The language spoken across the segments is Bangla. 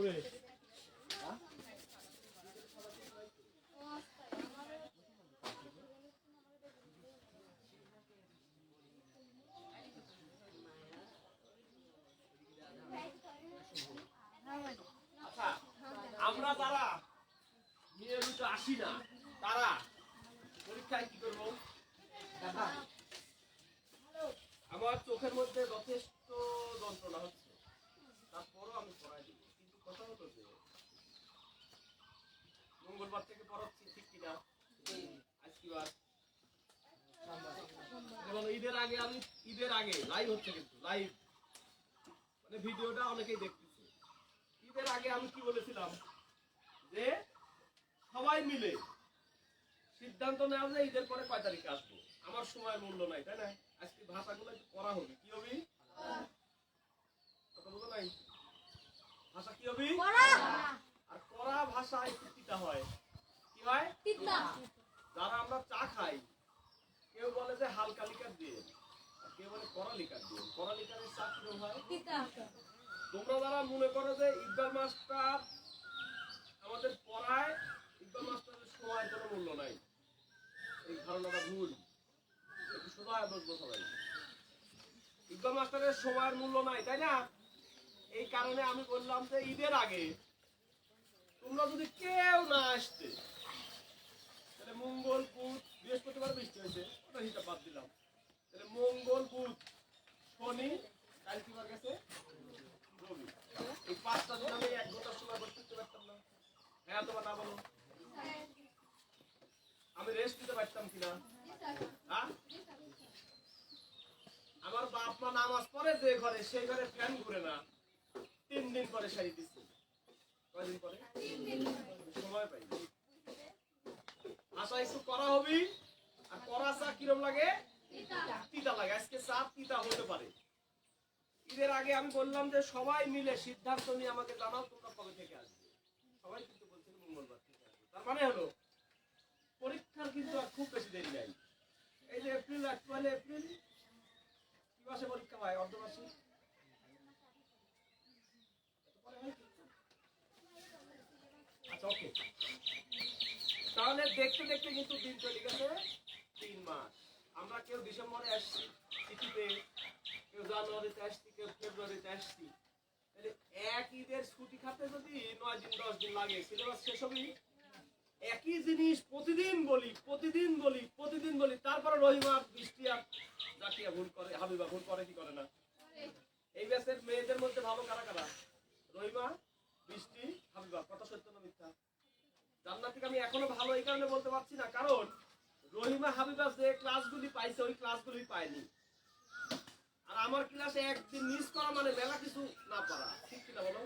আচ্ছা, আমরা যারা নিয়মিত আসি না তারা পরীক্ষায় কি করবো? আমার চোখের মধ্যে যথেষ্ট যন্ত্রণা হচ্ছে, তারপরও আমি পড়াই দিব। কিন্তু কথা হতো যে মঙ্গলবার থেকে পড়াচ্ছি, ঠিক কিনা? আজ কি বার? ঈদের আগে আমি ঈদের আগে লাইভ হচ্ছে, কিন্তু লাইভ মানে ভিডিওটা অনেকেই দেখতেছে। ঈদের আগে আমি কি বলেছিলাম যে সবাই মিলে সিদ্ধান্ত নেওয়া যে ঈদের পরে কয় তারিখে আসবো। আমার সময়ের মূল্য নাই, তাই না? আজকে ভাষাগুলো একটু করা হবে। কি হবে? কথা বলো নাই, ভাষা কি হবে? আর করা ভাষা একটু তিতা হয়। কি হয়? তিতা। যারা আমরা চা খাই, কেউ বলে যে হালকা লিকার দিয়ে, আর কেউ বলে কড়া লিকার দিয়ে। কড়া লিকারের চা কিরকম হয়? তিতা। তোমরা যারা মনে করো যে ইকবাল মাস্টার আমাদের পড়ায়, ইকবাল মাস্টারের সময়ের কোনো মূল্য নাই, এই ধারণাটা ভুল। একটু সোজা বসবো সবাই। ইকবাল মাস্টারের সময়ের মূল্য নাই, তাই না? এই কারণে আমি বললাম যে ঈদের আগে তোমরা যদি কেউ না আসতে, তাহলে মঙ্গল, বুধ, বৃহস্পতিবার বৃষ্টি হয়েছে, ওটা হিসাব বাদ দিলাম। তাহলে মঙ্গল, বুধ, শনি, কাল কি বার গেছে? রবি। এই 5টা দিন আমি 1 ঘন্টার সময় করতে পারতাম না? হ্যাঁ অথবা না বলো? আমি রেস্ট দিতে পারতাম কিনা? হ্যাঁ? আমার বাপ মা নামাজ পড়ে যে ঘরে, সেই ঘরে ফ্যান ঘুরে না। 3 দিন পরে সারি দিচ্ছে। কয়দিন পরে? সময় পাই। আশা একটু করা হবি। আর করা চা কিরম লাগে? তিতা লাগে। আজকে চা তিতা হতে পারে। ঈদের আগে আমি বললাম যে সবাই মিলে সিদ্ধান্ত নিয়ে আমাকে জানাও তোমরা কবে থেকে আসবে। সবাই কিন্তু বলছিল মঙ্গলবার থেকে আসবে। তার মানে হলো পরীক্ষার কিন্তু আর খুব বেশি দেরি নাই। এই যে এপ্রিল, এপ্রিল কি মাসে পরীক্ষা হয়? অর্ধবার্ষিক। আচ্ছা, ওকে। তাহলে দেখতে দেখতে কিন্তু দিন চলে গেছে 3 মাস। আমরা কেউ ডিসেম্বরে আসছি চিঠিতে, কেউ জানুয়ারিতে আসছি, কেউ ফেব্রুয়ারিতে আসছি। তাহলে এক ঈদের ছুটি খাতে যদি 9 দিন 10 দিন লাগে, সিলেবাস শেষ হবে। একই জিনিস প্রতিদিন বলি, তারপরে রহিমা বৃষ্টি আর জাকিয়া ভুল করে, হাবিবা ভুল করে কি করে না? এই ব্যাচের মেয়েদের মধ্যে ভালো কারা কারা? রহিমা, বৃষ্টি, হাবিবা। কথা সত্য না মিথ্যা? জান্নাতিকে আমি এখনো ভালো এই কারণে বলতে পারছি না, কারণ রহিমা হাবিবা যে ক্লাসগুলি পাইছে ওই ক্লাসগুলি পায়নি। আর আমার ক্লাসে একদিন মিস করা মানে মেলা কিছু না পারা, ঠিক কিনা বলো?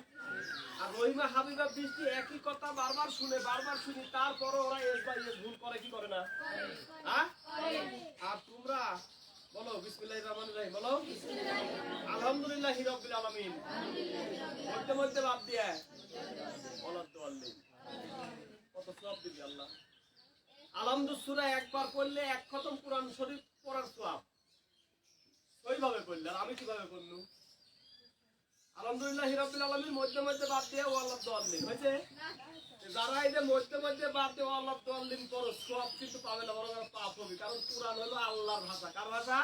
আর রহিমা হাবিবা বৃষ্টি একই কথা বারবার শুনি, তারপরও ওরা এস বাই এস ভুল করে কি করে না? হ্যাঁ? আর তোমরা বলো বিসমিল্লাহির রহমানির রহিম, বলো আলহামদুলিল্লাহি রাব্বিল আলামিন। মধ্যে মধ্যে বাদ দিয়ে বলো দোয়াল্লিন। কত সওয়াব দিবি আল্লাহ। আলহামদুলিল্লাহ সূরা একবার পড়লে 1 খতম কোরআন শরীফ পড়ার সওয়াব। ওইভাবে পড়লে আর আমি কিভাবে পড়লু? আলহামদুলিল্লাহি রাব্বিল আলামিন মধ্যে মধ্যে বাদ দিয়ে ওয়াল্লাহ দোয়াল্লিন হয়েছে। যারা এই যে মধ্যে মধ্যে বাদ দিয়ে ওয়াল্লাহ দোয়াল্লিন করো, সওয়াব কিন্তু পাবে না, বরং পাপ হবে। কারণ কুরআন হলো আল্লাহর ভাষা। কার ভাষা?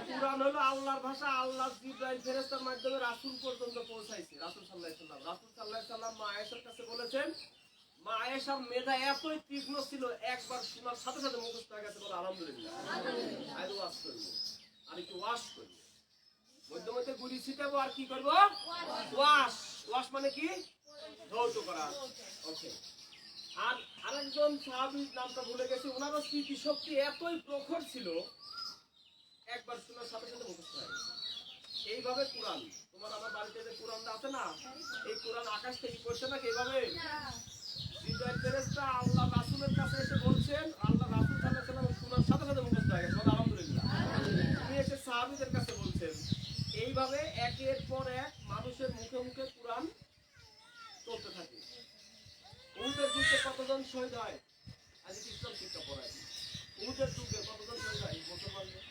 কুরআন হলো আল্লাহর ভাষা। আল্লাহ জিবরাইল ফেরেশতার মাধ্যমে রাসূল পর্যন্ত পৌঁছাইছে। রাসূল সাল্লাল্লাহু আলাইহি ওয়াসাল্লাম, রাসূল সাল্লাল্লাহু আলাইহি ওয়াসাল্লাম মা আয়েশার কাছে বলেছেন, মা আয়েশার মেধা এতই তীক্ষ্ণ ছিল, একবার শোনার সাথে সাথে মুখস্থ হয়ে গেছে। বলে আলহামদুলিল্লাহ। আর ওয়াজ করব, আর একটু ওয়াজ করব, মধ্যে মধ্যে গুলি ছিটাবো, আর কি করবো? ওয়াশ মানে কি? ধৌত করা। ওকে। আর আরেকজন সাহাবীর নামটা ভুলে গেছি, ওনারও স্মৃতি শক্তি এতই প্রখর ছিল, একবার শোনার সাথে সাথে মুখস্থ হয়ে গেছে। এইভাবে কুরআন, তোমার আমার বাড়িতে যে কুরআনটা আছে না, এই কুরআন আকাশ থেকে পড়ছে না এইভাবে। জিবরাইল ফেরেশতা আল্লাহ রাসূলের কাছে এসে বলছেন, আল্লাহ রাসূল সাল্লাল্লাহু আলাইহি ওয়াসাল্লাম শোনার সাথে সাথে মুখস্থ হয়ে গেছে। আলহামদুলিল্লাহ। তুমি এসে সাহাবীদের কাছে বলছেন। এইভাবে একের পর এক মানুষের মুখে মুখে কুরআন চলতে থাকে। উহুদের যুদ্ধে কতজন শহীদ হয়? আজ ইসলাম শিক্ষা পড়ায়। উহুদের যুদ্ধে কতজন শহীদ হয় মুসলমানদের?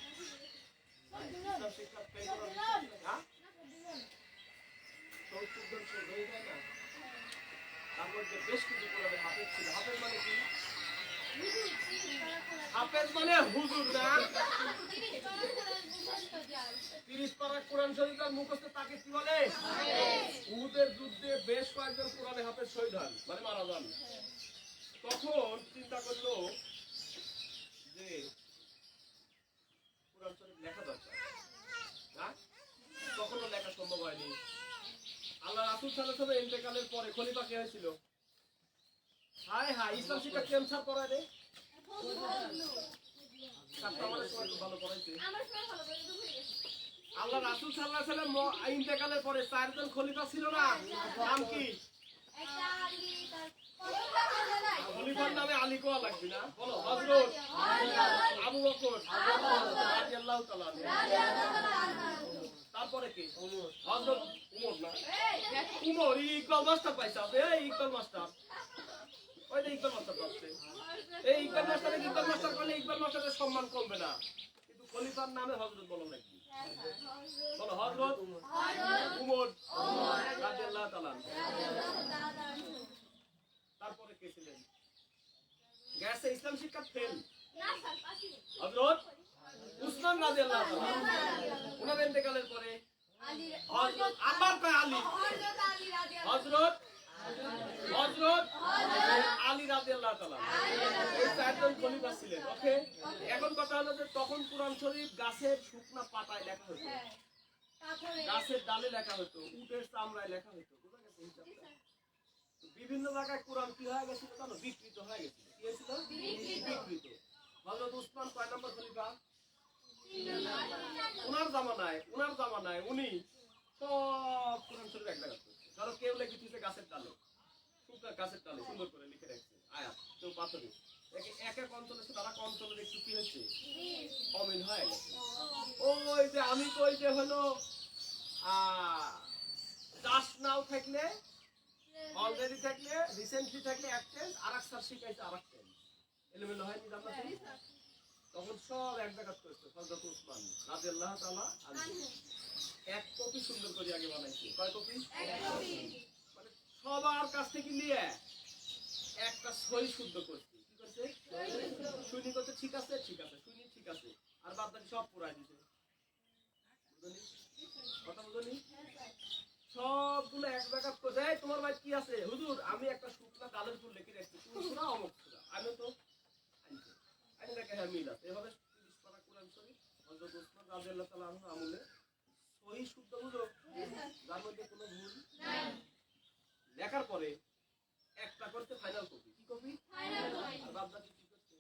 ইসলাম শিক্ষা পেয়ে করা, হ্যাঁ? 70 জন শহীদ হয়ে যায় না? মধ্যে বেশ কিছু কোরআনের হাফেজ ছিল। হাফেজ মানে কি? হাফেজ মানে হুজুর না। 30 পারা কোরআন শরীফ আর মুখস্থ তাকে কি বলে? উহুদের যুদ্ধে বেশ কয়েকজন কোরআনে হাফেজ শহীদ হন, মানে মারা যান। তখন চিন্তা করলো যে কোরআন শরীফ লেখা দরকার, না? তখনও লেখা সম্ভব হয়নি। আল্লাহ রাসূল সাল্লাল্লাহু আলাইহি ওয়াসাল্লাম ইন্তেকালের পরে খলিফা কে হয়েছিল? হায় হায়, ইসলাম শিক্ষা কেমন ছাড় পড়ায় রে? আল্লাহ রাসূল সাল্লাল্লাহু আলাইহি ওয়াসাল্লাম ইন্তেকালের পরে 4 জন খলিফা ছিল না? নাম কি? খলিফার নামে আলী কোয়া লাগবে না? বলো। হযরত আবু বকর রাদিয়াল্লাহু তাআলা, তারপরে কি? হযরত উমর না? উমর ইকবাল মাস্টার পাইছে। এই ইকবাল মাস্টার, ওই যে ইকবাল মাস্টার পাচ্ছে। এই ইকবাল মাস্টার করলে ইকবাল মাস্টারের সম্মান কমবে না, কিন্তু খলিফার নামে হযরত বলা লাগবে। বলো। হযরত উমর রাদিয়াল্লাহু তাআলা। তারপরে কে ছিলেন? গেছে ইসলাম শিক্ষা ফেল, হযরত উসমান রাদিয়াল্লাহু তাআলা। ওনার ইন্তেকালের পরে হযরত আবার আলী, হযরত আলী রাদিয়াল্লাহু তাআলা, এই 4 জন খলিফা ছিলেন। ওকে, এখন কথা হলো যে তখন কোরআন শরীফ গাছের শুকনা পাতায় লেখা হতো, গাছের ডালে লেখা হতো, উটের চামড়ায় লেখা হতো। বুঝা গেছে হিসাবটা? বিভিন্ন জায়গায় কোরআন কি হয়ে গেছিল জানো? বিকৃত হয়ে গেছিল। কি হয়েছিল? বিকৃত। হযরত উসমান কয় নম্বর খলিফা? উনার জামানায় উনি সব কোরআন শরীফ এক জায়গায় করছে। ধরো কেউ লিখে দিয়েছে গাছের ডালে, শুকনা গাছের ডালে সুন্দর করে লিখে রাখছে আয়াত, কেউ পাথরে। এক এক অঞ্চলে তারা অঞ্চলের একটু কি হয়েছে? অমিল হয়ে গেছে। ওই যে আমি কই যে হলো জাস্ট নাও থাকলে, অলরেডি থাকলে, রিসেন্টলি থাকলে এক টেন্স, আরেক স্যার শিখাইছে আরেক টেন্স, এলোমেলো হয়নি জানলা। তখন সব এক জায়গায় করছে। হযরত উসমান রাদিয়াল্লাহু তাআলা এক কপি সুন্দর করে আগে বানাইছে। কয় কপি? এক কপি। মানে সবার কাছ থেকে নিয়ে একটা সহি শুদ্ধ করছে। কি করছে? শুনি করতে ঠিক আছে, শুনি ঠিক আছে, আর বাদ বাকি সব পুরাই দিছে। বুঝলি কথা? বুঝলি? সবগুলো এক জায়গা করে তোমার ভাই কি আছে? হুজুর আমি একটা শুকনা ডালের ফুল লিখে রাখছি, তুমি শোনা অমুক শোনা, আমি তো আইনি দেখে হ্যাঁ মিল আছে। এভাবে 30 পারা কোরআন শরীফ হযরত উসমান রাদিয়াল্লাহু তাআলা আনহু আমলে সহি শুদ্ধ, বুঝো, যার মধ্যে কোনো ভুল নাই। লেখার পরে একটা করতে ফাইনাল কপি। কি কপি? Final copy. আর বাদ বাকি কি করতে?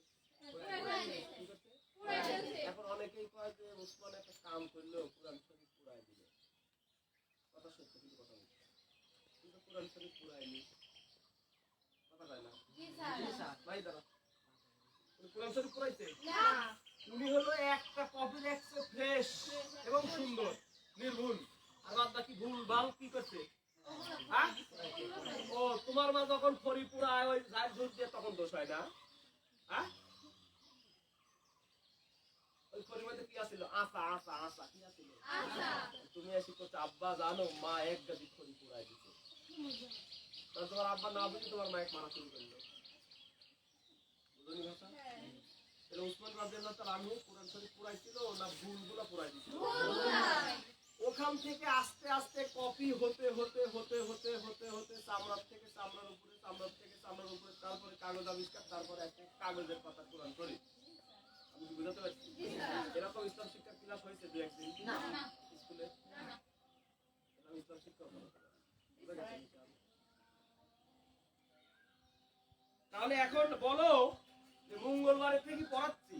এখন অনেকেই কয় যে উসমান একটা কাম করলো, কোরআন শরীফ পুরাই দিল। কথা সত্য, কিন্তু কথা বলছে, কিন্তু কোরআন শরীফ পুরাইনি। কথা কয় না? জি স্যার। ভাই দাঁড়া, কোরআন শরীফ পুরাইছে না। উনি হলো একটা কপি রাখছে ফ্রেশ এবং সুন্দর, নির্ভুল, আর বাদ বাকি ভুল ভাল কি করছে? হ্যাঁ? ও তোমার মা যখন ফরি পুরায় ওই যার দুধ দিয়ে তখন দোষ হয় না? হ্যাঁ? ওই ফরির মধ্যে কি আছিল? আশা কি আছিল? তুমি এসে করছো আব্বা জানো মা এক গাদি ফরি পুরাই দিছে। তাহলে তোমার আব্বা না বুঝে তোমার মায়ের মারা শুরু করলো। বুঝলি কথা? তাহলে উসমান রাদিয়াল্লাহু তাআলা আনহু কোরআন শরীফ পুরাইছিল না ভুলগুলো পুরাই দিছিল? ওখান থেকে আস্তে আস্তে কপি হতে চামড়ার থেকে চামড়ার উপরে, চামড়ার থেকে চামড়ার উপরে, তারপরে কাগজ আবিষ্কার, তারপরে একটা কাগজের পাতা কোরআন শরীফ। আমি কি বুঝাতে পারছি? এরকম ইসলাম শিক্ষার ক্লাস হয়েছে দু একদিন স্কুলে? ইসলাম শিক্ষা তাহলে এখন বলো যে মঙ্গলবারের থেকে পড়াচ্ছি,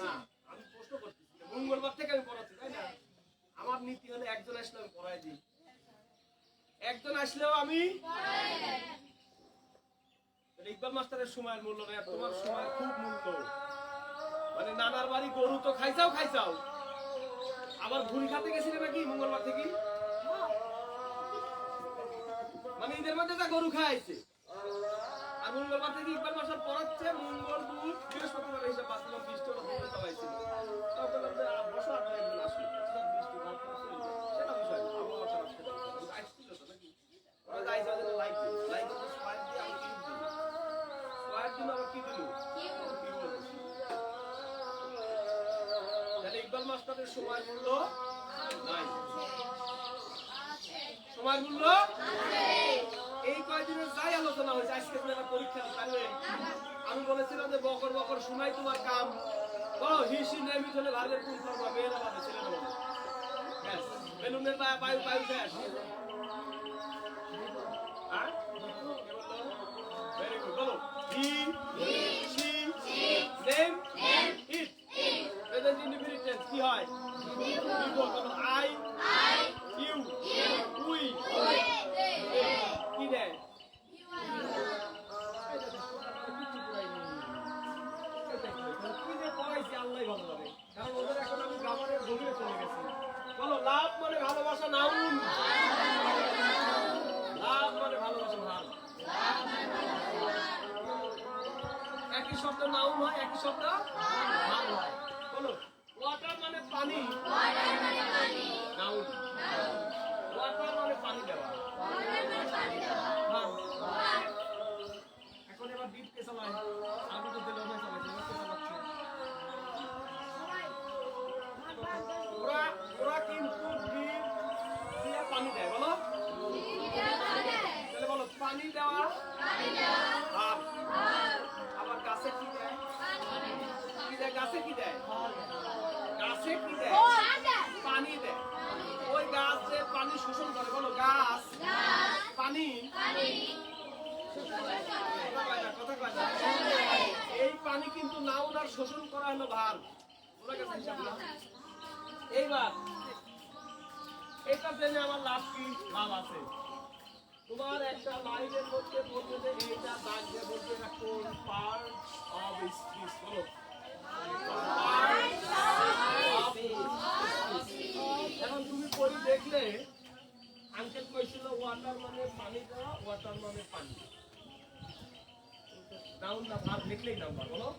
না আমি প্রশ্ন করতেছি, মঙ্গলবার থেকে আমি পড়াচ্ছি, তাই না? আমার নীতি হলে একজন আসলে আমি পড়াই দিই, একজন আসলেও আমি ইকবাল মাস্টারের সময়ের মূল্য নেই, তোমার সময় খুব মূল্য। মানে নানার বাড়ি গরু তো খাইছাও, আবার ঘুড়ি খাতে গেছিলে নাকি মঙ্গলবার থেকে? মানে ঈদের মধ্যে যা গরু খাইছে, আর মঙ্গলবার থেকে ইকবাল মাস্টার পড়াচ্ছে। মঙ্গল বুধ বৃহস্পতিবার হিসাব পাচ্ছিলাম, বৃষ্টি হতে পারছিল, বসার একজন আসলো, বৃষ্টি সেটা বিষয় না, আবহাওয়া খারাপ আসছিল তো নাকি ওরা যাইছে লাইক সময় মূল্য নাই। সময় মূল্য এই কয়দিনে যাই আলোচনা হয়েছে, আজকে একটা পরীক্ষা পারবে। আমি বলেছিলাম যে বকর বকর শোনাই তোমার কাম, বলো হিসি নেমি চলে ভাগের কোন করবা, মেয়েরা বাদে ছেলে না বলো। ব্যাস, বেলুনের বায়ু বায়ু শেষ। হ্যাঁ ভেরি গুড, বলো he she name it. Present indefinite tense কি হয়? বিপদ। আই ইউ উই কি দেয়? আল্লাহ ভালো লাগে, কারণ ওদের এখন আমি গ্রামারের গভীরে চলে গেছি। বলো লাভ মানে ভালোবাসা, নাউন। লাভ মানে ভালোবাসা, ভাব। একই শব্দ নাউন হয়, একই শব্দ ভাব হয়। বলো ওয়াটার মানে পানি, নাউন। ওয়াটার মানে পানি দেওয়া, ভাব। এখন এবার ডিপ কে চালায়, আগে তো দিলে ওটাই চালাইছে, এবার কে চালাচ্ছে? ওরা কিন্তু ডিপ দিয়ে পানি দেয়, বলো তাহলে বলো পানি দেওয়া, ভাব। আবার গাছে কি দেয়? কি দেয়? গাছে কি দেয়? গাছে কি দেয়? পানি দেয়। ওই গাছ যে পানি শোষণ করে, বলো গাছ পানি। এই পানি কিন্তু নাউন আর শোষণ করা হলো ভার্ব। এইবার এটা জেনে আমার লাভ কি? লাভ আছে। তোমার একটা লাইনের মধ্যে বলবে যে এইটা দাগ দিয়ে বলবে না কোন পার্ট অফ স্পিচ, বলো এখন তুমি পড়ি দেখলে আঙ্কেল কইছিল ওয়াটার মানে পানি দেওয়া, ওয়াটার মানে পানি। নাউন না ভার্ব লিখলেই নাম্বার, বলো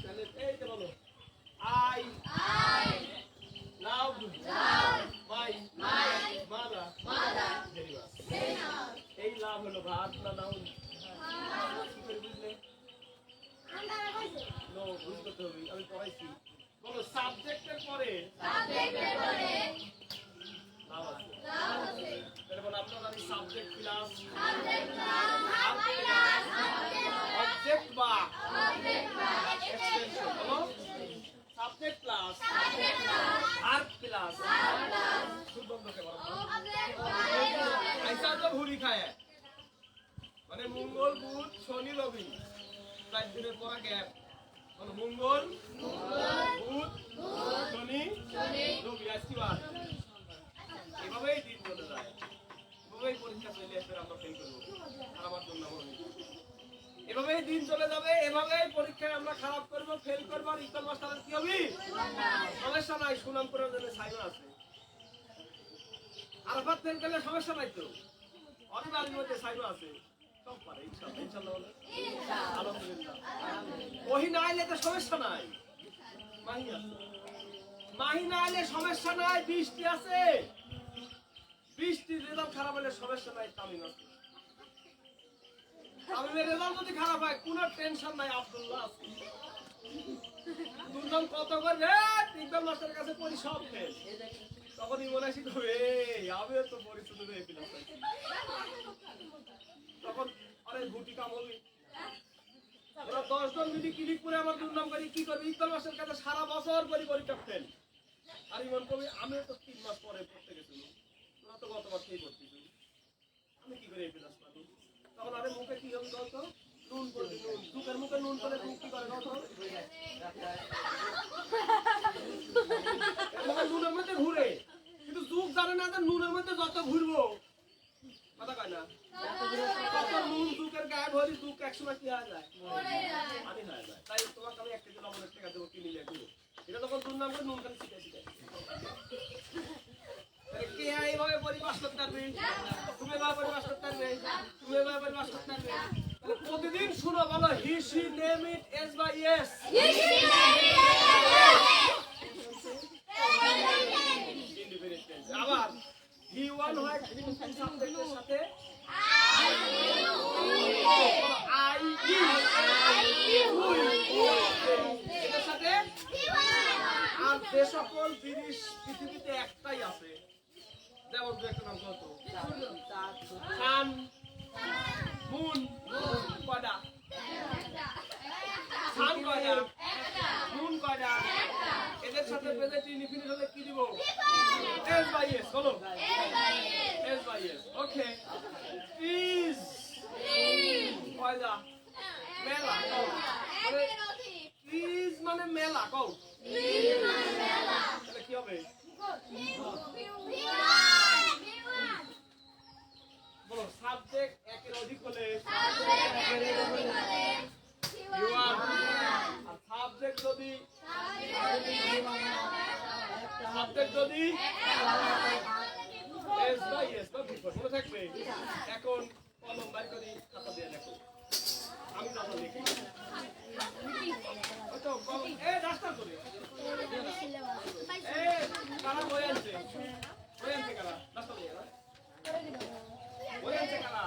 তাহলে এই যে বলো আই লাভ মাই মাদার। এই লাভ হলো ভার্ব না নাউন? বুঝলে? নো, বুঝতে হবে, আমি পড়াইছি। বলো সাবজেক্টের পরে লাভ আছে। তাহলে বলো আপনারা আমি সাবজেক্ট প্লাস অবজেক্ট বা এক্সটেনশন, বলো সাবজেক্ট প্লাস ভার্ব প্লাস সুবন্ধকে বলো আইসা তো ভুরি খায়, মানে মঙ্গল বুধ শনি রবি 4 দিনের পর গ্যাপ। বলো মঙ্গল বুধ শনি রবি, আজকে বার। এভাবেই দিন চলে যায়, এভাবেই পরীক্ষা চলে আসবে, আমরা ফেল করবো। আর আমার জন্য এভাবেই দিন চলে যাবে, এভাবেই পরীক্ষায় আমরা খারাপ করবো, ফেল করবো। আর ইকবাল মাস্টারের কি হবে? সমস্যা নাই, সুনাম করার জন্য সাইমন আছে। আরাফাত ফেল করলে সমস্যা নাই তো, অনেক বাড়ির মধ্যে সাইমন আছে, সব পারে ইনশাআল্লাহ। ইনশাআল্লাহ বলে আলহামদুলিল্লাহ। ওহি না আইলে তো সমস্যা নাই, মাহি আছে। মাহি না আইলে সমস্যা নাই, বৃষ্টি আছে। বৃষ্টির রেজাল্ট খারাপ হলে সমস্যা নাই, তামিম আছে। তামিমের রেজাল্ট যদি খারাপ হয় কোনো টেনশন নাই, আব্দুল্লাহ আছে। দুর্নাম কত করবে ইকবাল মাস্টারের কাছে পড়ি সব ফেল। তখনই মনে আসি তবে আমিও তো পরিস্থিতি হয়ে পেলাম। তখন আরে গুটি কাম হবে। ওরা 10 জন যদি ক্লিক করে আমার দুর্নাম করি কি করবে? ইকবাল মাস্টারের কাছে সারা বছর পরীক্ষা ফেল। আর ইমন কবি আমিও তো 3 মাস পরে পড়তে গেছিলাম, তোরা তো গতবার খেয়ে পড়ছিস, আমি কি করে এই ক্লাস পাবো? তখন আরে মুখে কি হবে বলতো? নুন পড়বি, নুন দুধের মুখে নুন পড়ে মুখ কি করে বলতো? নুনের মধ্যে ঘুরে, কিন্তু যুগ জানে না যে নুনের মধ্যে যত ঘুরবো কথা কয় না, তত নুন যুগের গায়ে ভরি যুগ একসময় কি হয়ে যায়, পানি হয়ে যায়। তাই তোমাকে আমি 1 কেজি লবণের টাকা দেবো, কিনে নিয়ে ঘুরো। এটা তখন দুর্নাম করে নুন খালি শিখে শিখে কে এইভাবে পরিবাস করতে পারবে? তুমি এভাবে পরিবাস করতে পারবে? তুমি এভাবে পরিবাস করতে পারবে? প্রতিদিন শুনো, বলো he she name it S by S. আবার হি ওয়ান হয় সাবজেক্টের সাথে আই ইউ এর সাথে যে সকল জিনিস পৃথিবীতে একটাই আছে, যেমন দু একটা নাম কত? সান, মুন, কয়টা? সান কয়টা? মুন কয়টা? এদের সাথে প্রেজেন্ট ইনফিনিট হলে কি দিব? S by S. বলো S by S. Okay. Is কয়টা? মেলা। ইজ মানে মেলা। কও তাহলে কি হবে? বলো সাবজেক্ট একের অধিক হলে আর সাবজেক্ট যদি এস বাই এস মনে থাকবে। এখন কলম বাই করি, খাতা দিয়ে দেখো। আমি খাতা লিখি। তো কলম ডাস্টার করে কারা বই আনছে কারা? ডাস্টার দিয়ে বই আনছে কারা?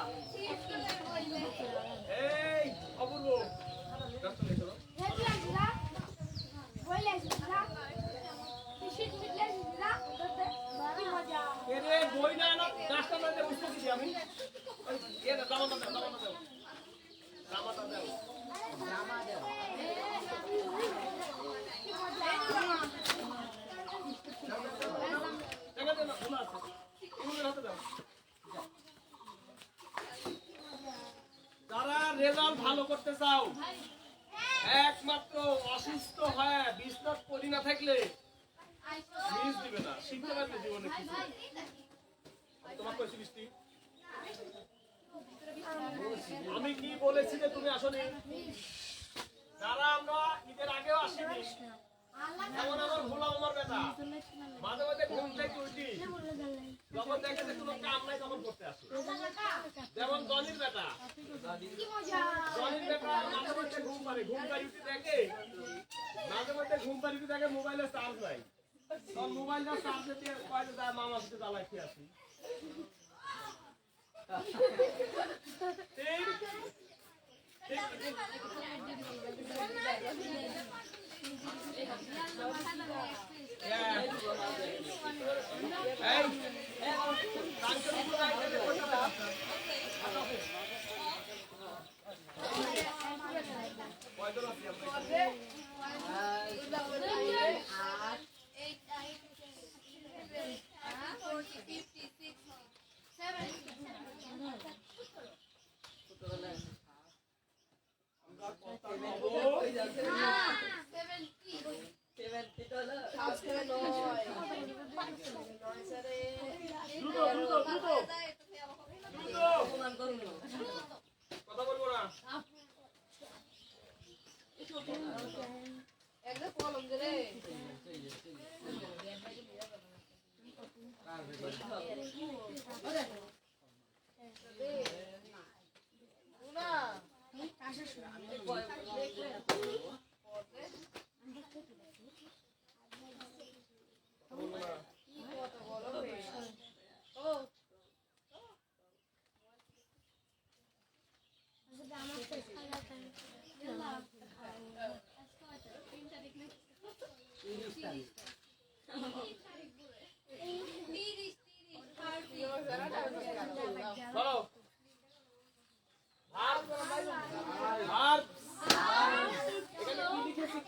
এই অপূর্ব ডাস্টার লিখো। বই না না ডাস্টার না বুঝতে দিছি আমি। জামাটা দাও। যারা রেজাল্ট ভালো করতে চাও, একমাত্র অসুস্থ হয়ে বিছনাত পড়ি না থাকলে মিস দিবে না, শিখতে পারবে জীবনে কিছু। তোমার কইছি বৃষ্টি, আমি কি বলেছি যে তুমি আসলে যারা আমরা ঈদের আগেও আসিনি, যেমন আমার ভোলা আমার বেটা মাঝে মাঝে ঘুম থেকে উঠি, যখন দেখে যে কোনো কাম নাই তখন করতে আসে। যেমন জনির বেটা মাঝে মাঝে ঘুম পারে উঠে দেখে, মাঝে মাঝে ঘুম পাড়ি উঠে দেখে মোবাইলে চার্জ নাই, তখন মোবাইলটা চার্জে দিয়ে কয়েছে যায় মামার সাথে জ্বালাই খেয়ে আসি। কথা বলবো না, একদম কলম দিলে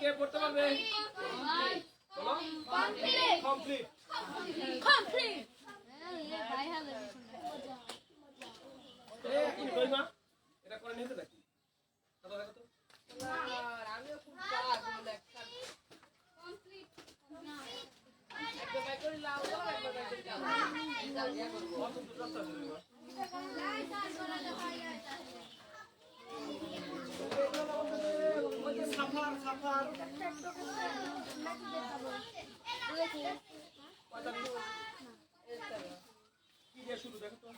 কে পড়তে পারবে? কমপ্লিট এটা করে নিতে দেখি আমিও খুব সাফার কি দিয়ে শুরু দেখো তো?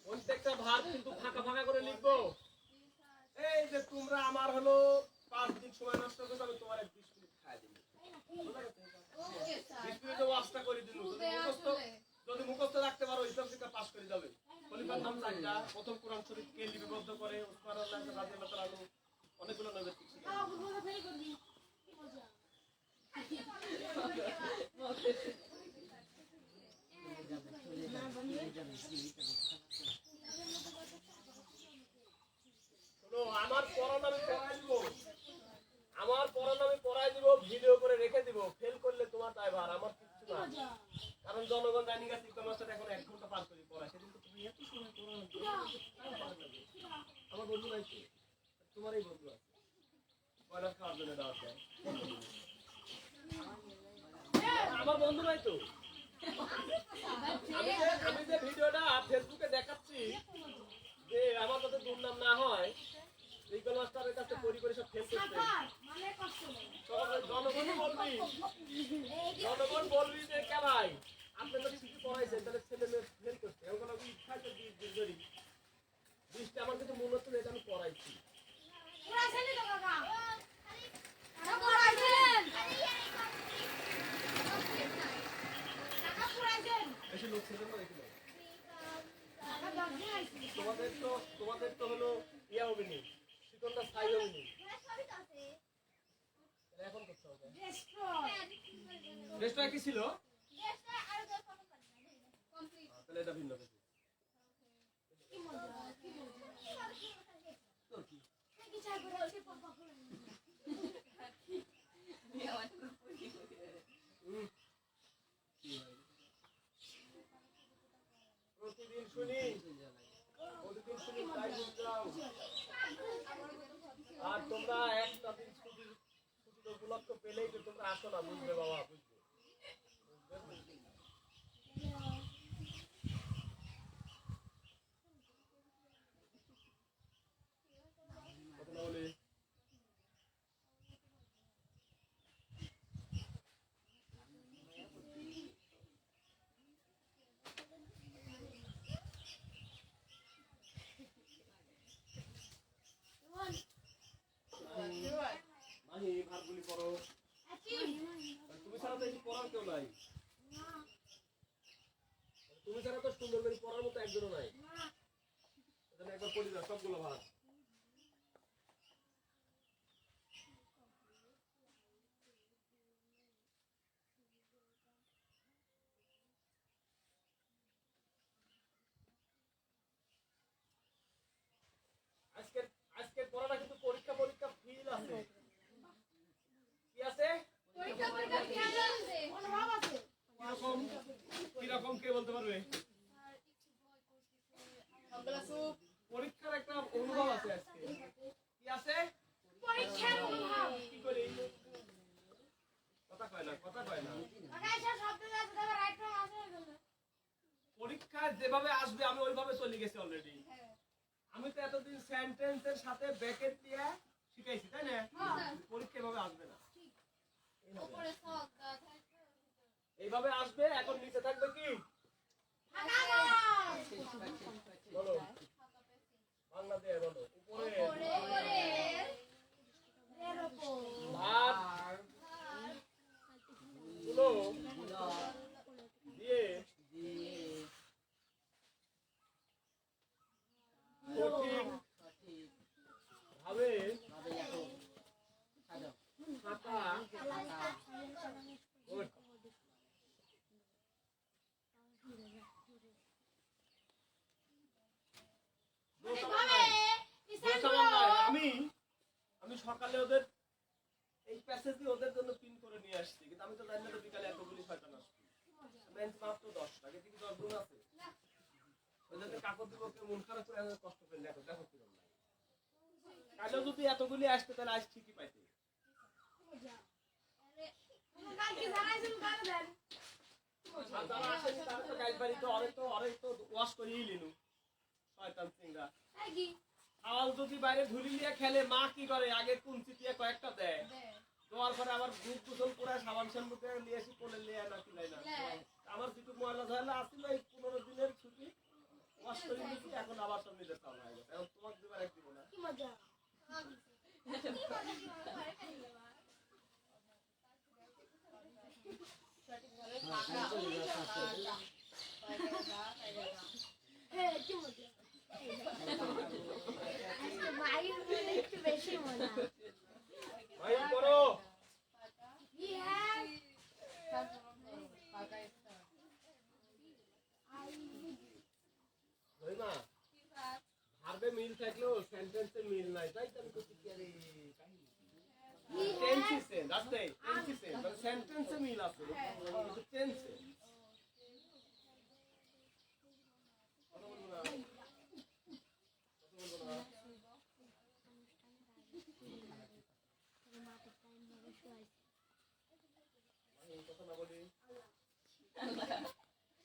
প্রত্যেকটা ভাগ কিন্তু ফাঁকা ফাঁকা করে লিখবো। এই যে তোমরা আমার হলো 5 দিন সময় নষ্ট করছো, আমি তোমার 20 মিনিট খাই দিই। 20 মিনিটে ওয়াজটা করে দিল। যদি মুখস্থ রাখতে পারো হিসাব শিক্ষা পাস করে যাবে। খলিফার নাম জানলা, প্রথম কোরআন শরীফকে লিপিবদ্ধ করে উসমান রাদিয়াল্লাহু তাআলা অনেকগুলো নবী ছিল। আমার পড়ানো আমি পড়াই দিব, আমার পড়ানো আমি পড়াই দিব, ভিডিও করে রেখে দিব। ফেল করলে তোমার দায়ভার, আমার কিচ্ছু না। কারণ জনগণ জানি গেছে কমার্সটা এখন 1 ঘন্টা পার করে পড়ায়, সেদিন তো তুমি এত সময় পড়ানো। আমার বন্ধু নাই, তোমারই বন্ধু আছে, পয়লা খাওয়ার জন্য দাওয়াত দেয়। আমার বন্ধু নাই তো। আমি যে ভিডিওটা ফেসবুকে দেখাচ্ছি যে আমার যাতে দুর্নাম না হয়, রিকল মাস্টারের কাছে পরিবার সব ফেল করতে জনগণ বলবি যে কে ভাই আপনি যদি কিছু পড়াইছেন তাহলে ছেলে মেয়ে ফেল করতে এমন আমি ইচ্ছাতে ধরি বৃষ্টি আমার কিছু মনে হচ্ছে এটা আমি পড়াইছি। বেশি লোক ছিল না এখানে। তোমাদের তো হলো ইয়া হবে নি, শীতলটা ছাই হবে নি। এখন করতে হবে। রেস্টটা কি ছিল? তাহলে এটা ভিন্ন কিছু। তোর কি? প্রতিদিন শুনি তাই বুঝলাম। আর তোমরা একটা দিন ছুটির উপলক্ষ পেলেই তো তোমরা আসো না, বুঝবে বাবা, বুঝবে। কথা বলি মাহি ভাবগুলি পড়ো। তুমি ছাড়া তো এসে পড়ার কেউ নাই, তুমি ছাড়া তো সুন্দর করে পড়ার মতো একজনও নাই। একবার পড়ি না সবগুলো ভাগ। আজকের পড়াটা কিন্তু পরীক্ষা ফিল আছে। কি আছে? কিরকম কে বলতে পারবে? পরীক্ষার একটা অনুভব আছে আজকে। কি আছে? পরীক্ষার অনুভব। কি করি? কথা কয় না। পরীক্ষা যেভাবে আসবে আমি ওইভাবে চলে গেছি অলরেডি। আমি তো এতদিন সেন্টেন্সের সাথে ব্র্যাকেট দিয়ে শিখাইছি, তাই না? পরীক্ষা এভাবে আসবে না, এইভাবে আসবে। এখন নিচে থাকবে কি বলো, বাংলা দিয়ে বলো, উপরে ভাত গুলো দিয়ে কঠিন ভাবে ফাঁকা আমি সকালে ওদের এই প্যাসেজ দিয়ে ওদের জন্য পিন করে নিয়ে আসছি, কিন্তু আমি তো জানি না বিকালে এতগুলি শয়তান আসবে। বেঞ্চ মাত্র 10 টাকা, কিন্তু 10 গুণ আছে। ওদের কাপড় দিব কেউ মন খারাপ করে কষ্ট পেলে দেখো কি নাই। কালো যদি এতগুলি আসতে তাহলে আজ ঠিকই পাইতে। যদি বাইরে ধুলি দিয়ে খেলে মা কি করে, আগে কুঞ্চি দিয়ে কয়েকটা দেয়, তোমার পরে আবার দুধ গোসল করে সাবান শ্যাম্পু করে নিয়ে এসে কোলে নিয়ে না কিলাই না আমার যেটুকু ময়লা ধরলে আসছিল এই 15 দিনের ছুটি ওয়াশ করে দিয়েছি এখন আবার সব নিজের কাম হয়ে গেছে এখন তোমাকে দিবার এক দিব না কি মজা হ্যাঁ কি মজা আজকে মায়ের বলে একটু বেশি মজা ভাই করো ভাই মা ভার্বে মিল থাকলেও সেন্টেন্সে মিল নাই তাই তো আমি কইছি কি আরে টেন্সে সেম দ্যাটস রাইট টেন্সে সেম বাট সেন্টেন্সে মিল আছে কিন্তু টেন্সে কথা বলবো না কথা না বলি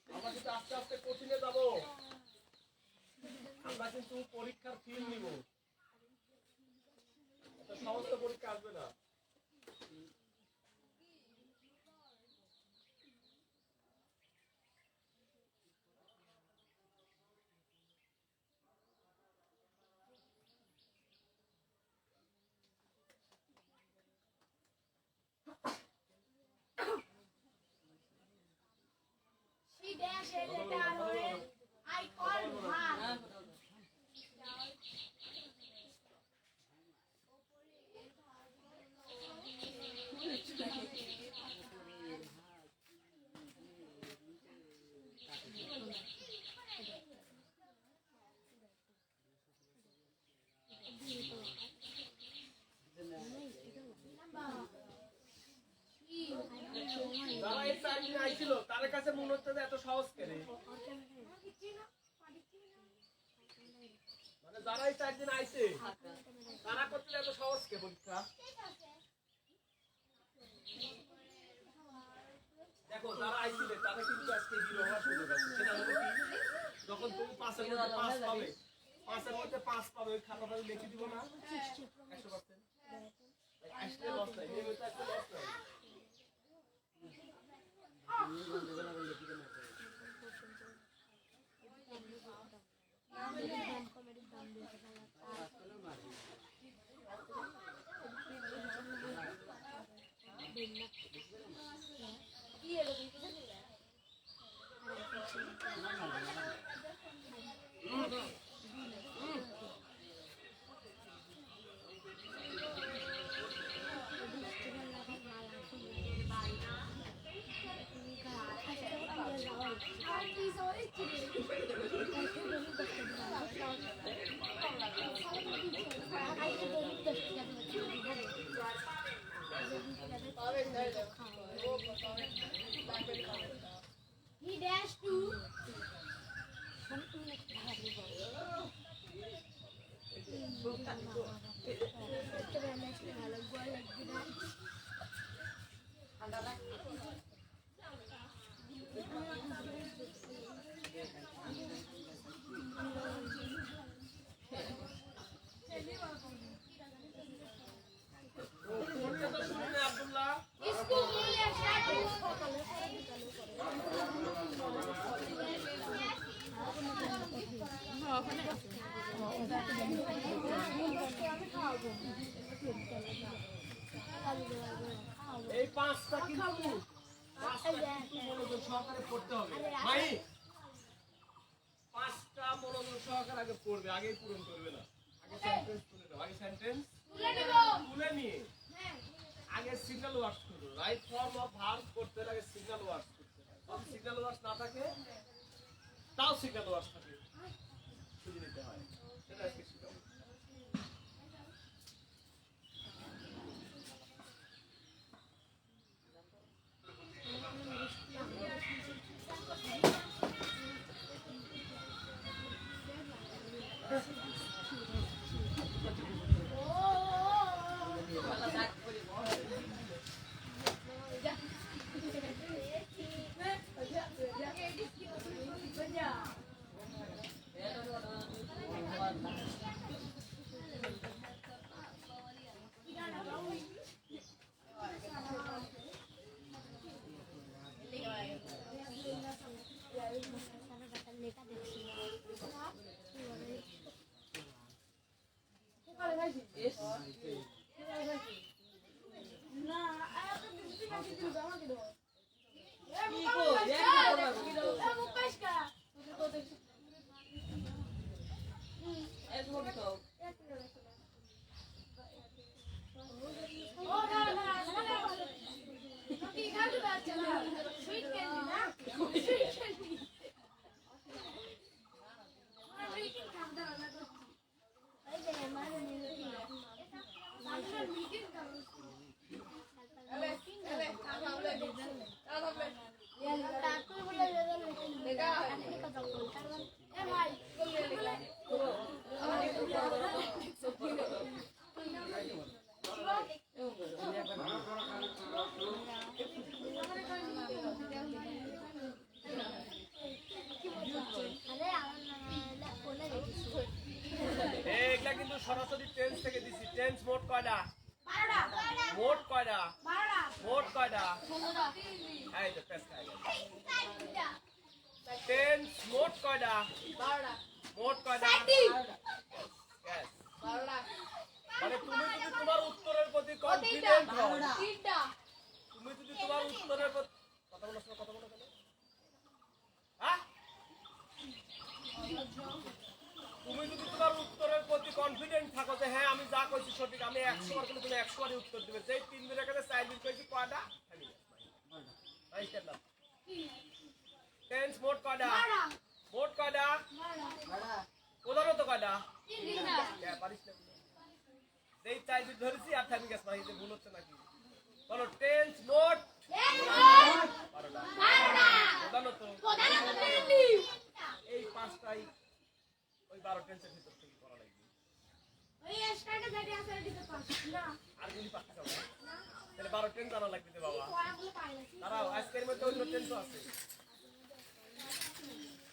আমরা কিন্তু আস্তে আস্তে কোচিংয়ে যাব আমরা কিন্তু পরীক্ষার ফিল নিব সমস্ত পরীক্ষা আসবে না She dashed it down when I called her. যারা এই চাকরি আইছিল তার কাছে মনে হচ্ছে যে এত সহজ কেনে মানে যারা এই 4 দিন আইছে তারা করতে এত সহজ কে পরীক্ষা দেখো যারা আইছিলে তারা কিন্তু আজকে হিরো হওয়ার সুযোগ আছে সেটা হলো কি যখন তুমি 5 এর মধ্যে 5 পাবে 5 এর মধ্যে 5 পাবে ওই খাতাটা লিখে দিব না 100% আসলে লস নাই নিয়মিত একটা লস নাই He dashed to এই 5টা কিন্তু 5টা কিন্তু মনোযোগ সহকারে পড়তে হবে ভাই 5টা মনোযোগ সহকারে আগে পড়বে আগেই পূরণ করবে না আগে সেন্টেন্স তুলে দাও আগে সেন্টেন্স তুলে নিয়ে আগে সিঙ্গেল ওয়ার্ডস করো রাইট ফর্ম অফ ভার্ব করতে লাগে সিঙ্গেল ওয়ার্ডস করতে যদি সিঙ্গেল ওয়ার্ডস না থাকে তাও সিঙ্গেল ওয়ার্ডস থাকে খুঁজে নিতে হয় সেটা আজকে শিখাবো সুইট ক্যান্ডি না সুইট ক্যান্ডি মিটিং খাবো না করছি ওই যে মানে মিটিং আমরা মিটিং করব এলে তাহলে তারপর বলে লেগা এ ভাই আরে আমার ফোনে দেখছি এগুলা কিন্তু সরাসরি টেন্স থেকে দিছি টেন্স মোট কয়টা 12টা মোট কয়টা 12টা মোট কয়টা 16টা এই যে পেস খাই গেল 60টা টেন্স মোট কয়টা 12টা মোট কয়টা 60 Yes. 12টা মানে তুমি যদি তোমার উত্তরের প্রতি কনফিডেন্ট হও 3টা তুমি যদি তোমার উত্তরের প্রতি কথা বলো কেন হ্যাঁ তুমি যদি তোমার উত্তরের প্রতি কনফিডেন্ট থাকো যে হ্যাঁ আমি যা কইছি সঠিক আমি 100 বার তুমি 100 বারই উত্তর দিবে যেই 3 দিনের কাছে 4 দিন কইছি কয়টা ভাই স্ট্যান্ড আপ টেন্স মোট কয়টা 12টা মোট কয়টা 12টা প্রধানত কয়টা 3টা কে পারিস না যেই 4 দিন ধরেছি আর থামি গেছ ভাই যে ভুল হচ্ছে নাকি বলো টেন্স মোট 12টা প্রধানত এই পাঁচটাই ওই 12 টেন্সের ভিতর থেকে করা লাগবে ওই স্টার্টে যেটা আছে ওইটা পাস না আর যদি পারতে চাও তাহলে 12 টেন্স জানা লাগবে বাবা পড়াগুলো পাই না দাঁড়াও আজকের মধ্যে অন্য টেন্সও আছে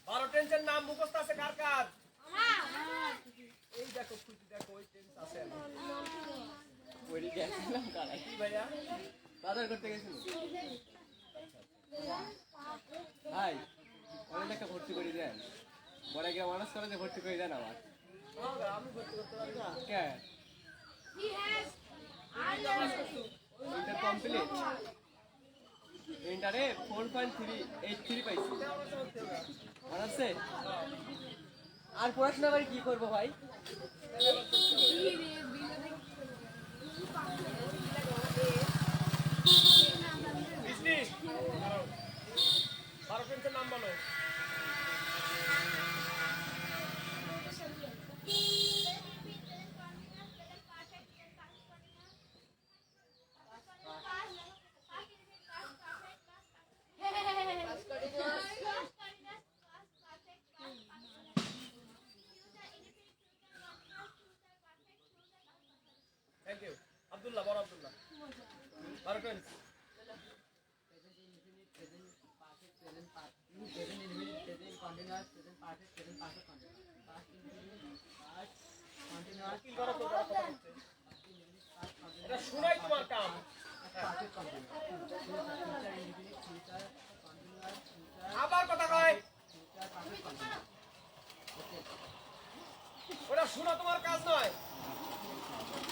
12 টেন্সের নাম মুখস্থ আছে কার কার আমার এই দেখো খুঁজি দেখো ওই টেন্স আছে ওই গেছিলাম কারা কি ভাইয়া বাজার করতে গেছিল ভাই অনেক টাকা ভর্তি করে দেন বড় গিয়ে মানুষ করে যে ভর্তি করে দেন আমার আমি ভর্তি করতে পারি না কে he has ইন্টার কমপ্লিট ইন্টারে 4.383 পাইছি মনে আছে আর পড়াশোনা করে কি করবো ভাই বিজলি 12 টেন্সের নাম বলো থ্যাংক ইউ আব্দুল্লাহ বড় আব্দুল্লাহ 12 টেন্স কি করো তো কথা বলছে এটা শুনাই তোমার কাম আবার কথা কয় ওটা শোনা তোমার কাজ নয়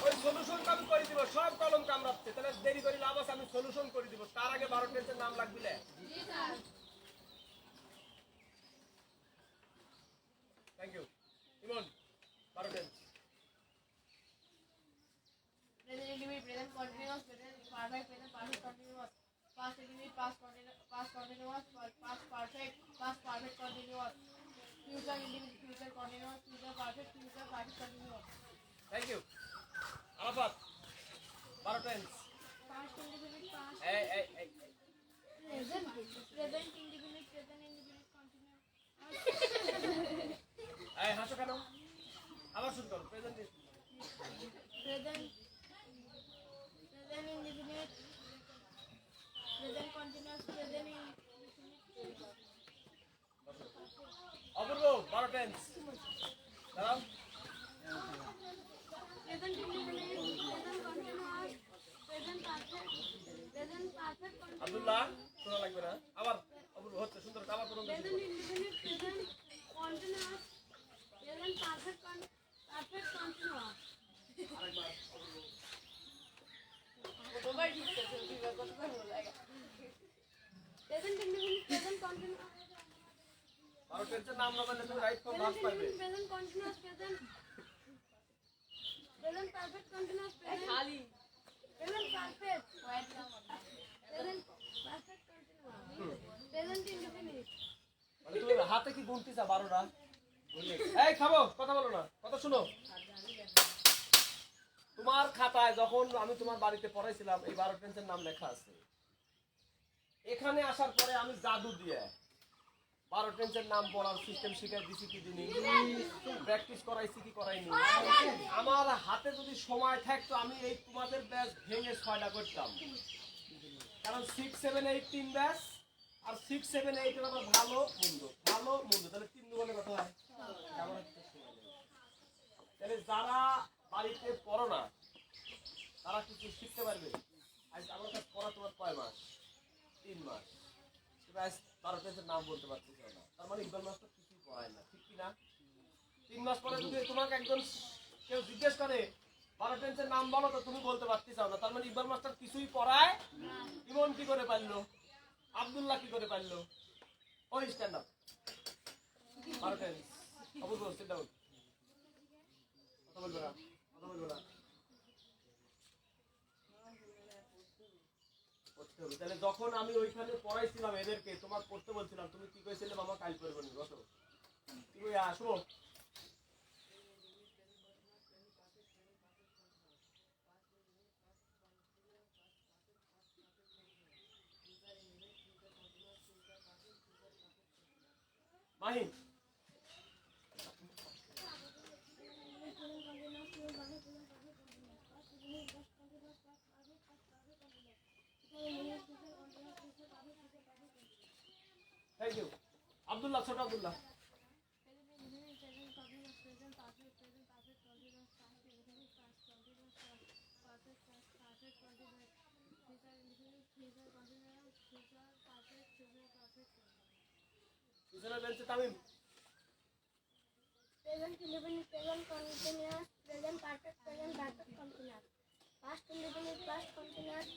ওই সলিউশন আমি করে দিব সব কলম কামড়াচ্ছে তাহলে দেরি করি লাভ আছে আমি সলিউশন করে দিব তার আগে 12 টেন্সের নাম লাগবে thank you Emon 12 tense present indefinite present continuous present perfect present perfect continuous past indefinite past continuous past perfect continuous future indefinite future continuous future perfect continuous thank you Arafat 12 tense past indefinite past এই present indefinite continuous এই হাসো কেন আবার শুরু করো present present indefinite present continuous present অপূর্ব 12 টেন্স দাঁড়াও present indefinite present continuous present perfect continuous Abdullah শোনা লাগবে না আবার অপূর্ব হচ্ছে সুন্দর আবার প্রথম থেকে present indefinite present continuous present perfect continuous তোমার ঠিক আছে বিভাগ করতে ভালো লাগে present indefinite present continuous 12 টেন্সের নাম না বললে তুমি রাইট ফর্ম ভাগ পাবে present continuous present perfect continuous present খালি present perfect হোয়াইট নাম present perfect continuous হাতে কি গুনতিছা 12টা? এই খাবো, কথা বলো না, কথা শুনো। তোমার খাতায় যখন আমি তোমার বাড়িতে পড়াইছিলাম এই 12 টেন্সের নাম লেখা আছে। এখানে আসার পরে আমি জাদু দিয়ে 12 টেন্সের নাম পড়ার সিস্টেম শিখাই দিছি কি দিনি, প্র্যাকটিস করাইছি কি করাইনি। আমার হাতে যদি সময় থাকতো আমি এই তোমাদের ব্যাচ ভেঙে 6টা করতাম, কারণ 6, 7, 8 3 ব্যাচ, আর 6, 7, 8 এর আবার ভালো মন্দ, ভালো মন্দ, তাহলে 3 দুগুণে কত হয়? আমার হাতে সময় নেই। তাহলে যারা বাড়িতে পড়ো না তারা কিছু শিখতে পারবে। আজ আমার কাছে পড়া তোমার কয় মাস? 3 মাস। তুমি আজ 12 টেন্সের নাম বলতে পারছিস না, তার মানে ইকবাল মাস্টার কিছুই পড়ায় না, ঠিক কি না? 3 মাস পরে যদি তোমাকে একজন কেউ জিজ্ঞেস করে 12 টেন্সের নাম বলো, তো তুমি বলতে পারছিস না, তার মানে ইকবাল মাস্টার কিছুই পড়ায়। ইমন কি করে পারলো? আব্দুল্লাহ কি করে পারলো? ওই স্ট্যান্ড আপ 12 টেন্স অবুঝ সিট ডাউন, কথা বলবে না, কথা বলবে না। তাহলে যখন আমি ওইখানে পড়াইছিলাম এদেরকে, তোমার পড়তে বলছিলাম, তুমি কি কইছিলে? মামা কাল করবেন বসো, তুমি আসো। Mahin thank you. আব্দুল্লাহ, ছোট আব্দুল্লাহ। পিছনের বেঞ্চে Tamim. Present indefinite, present continuous, present perfect continuous. Past indefinite, past continuous,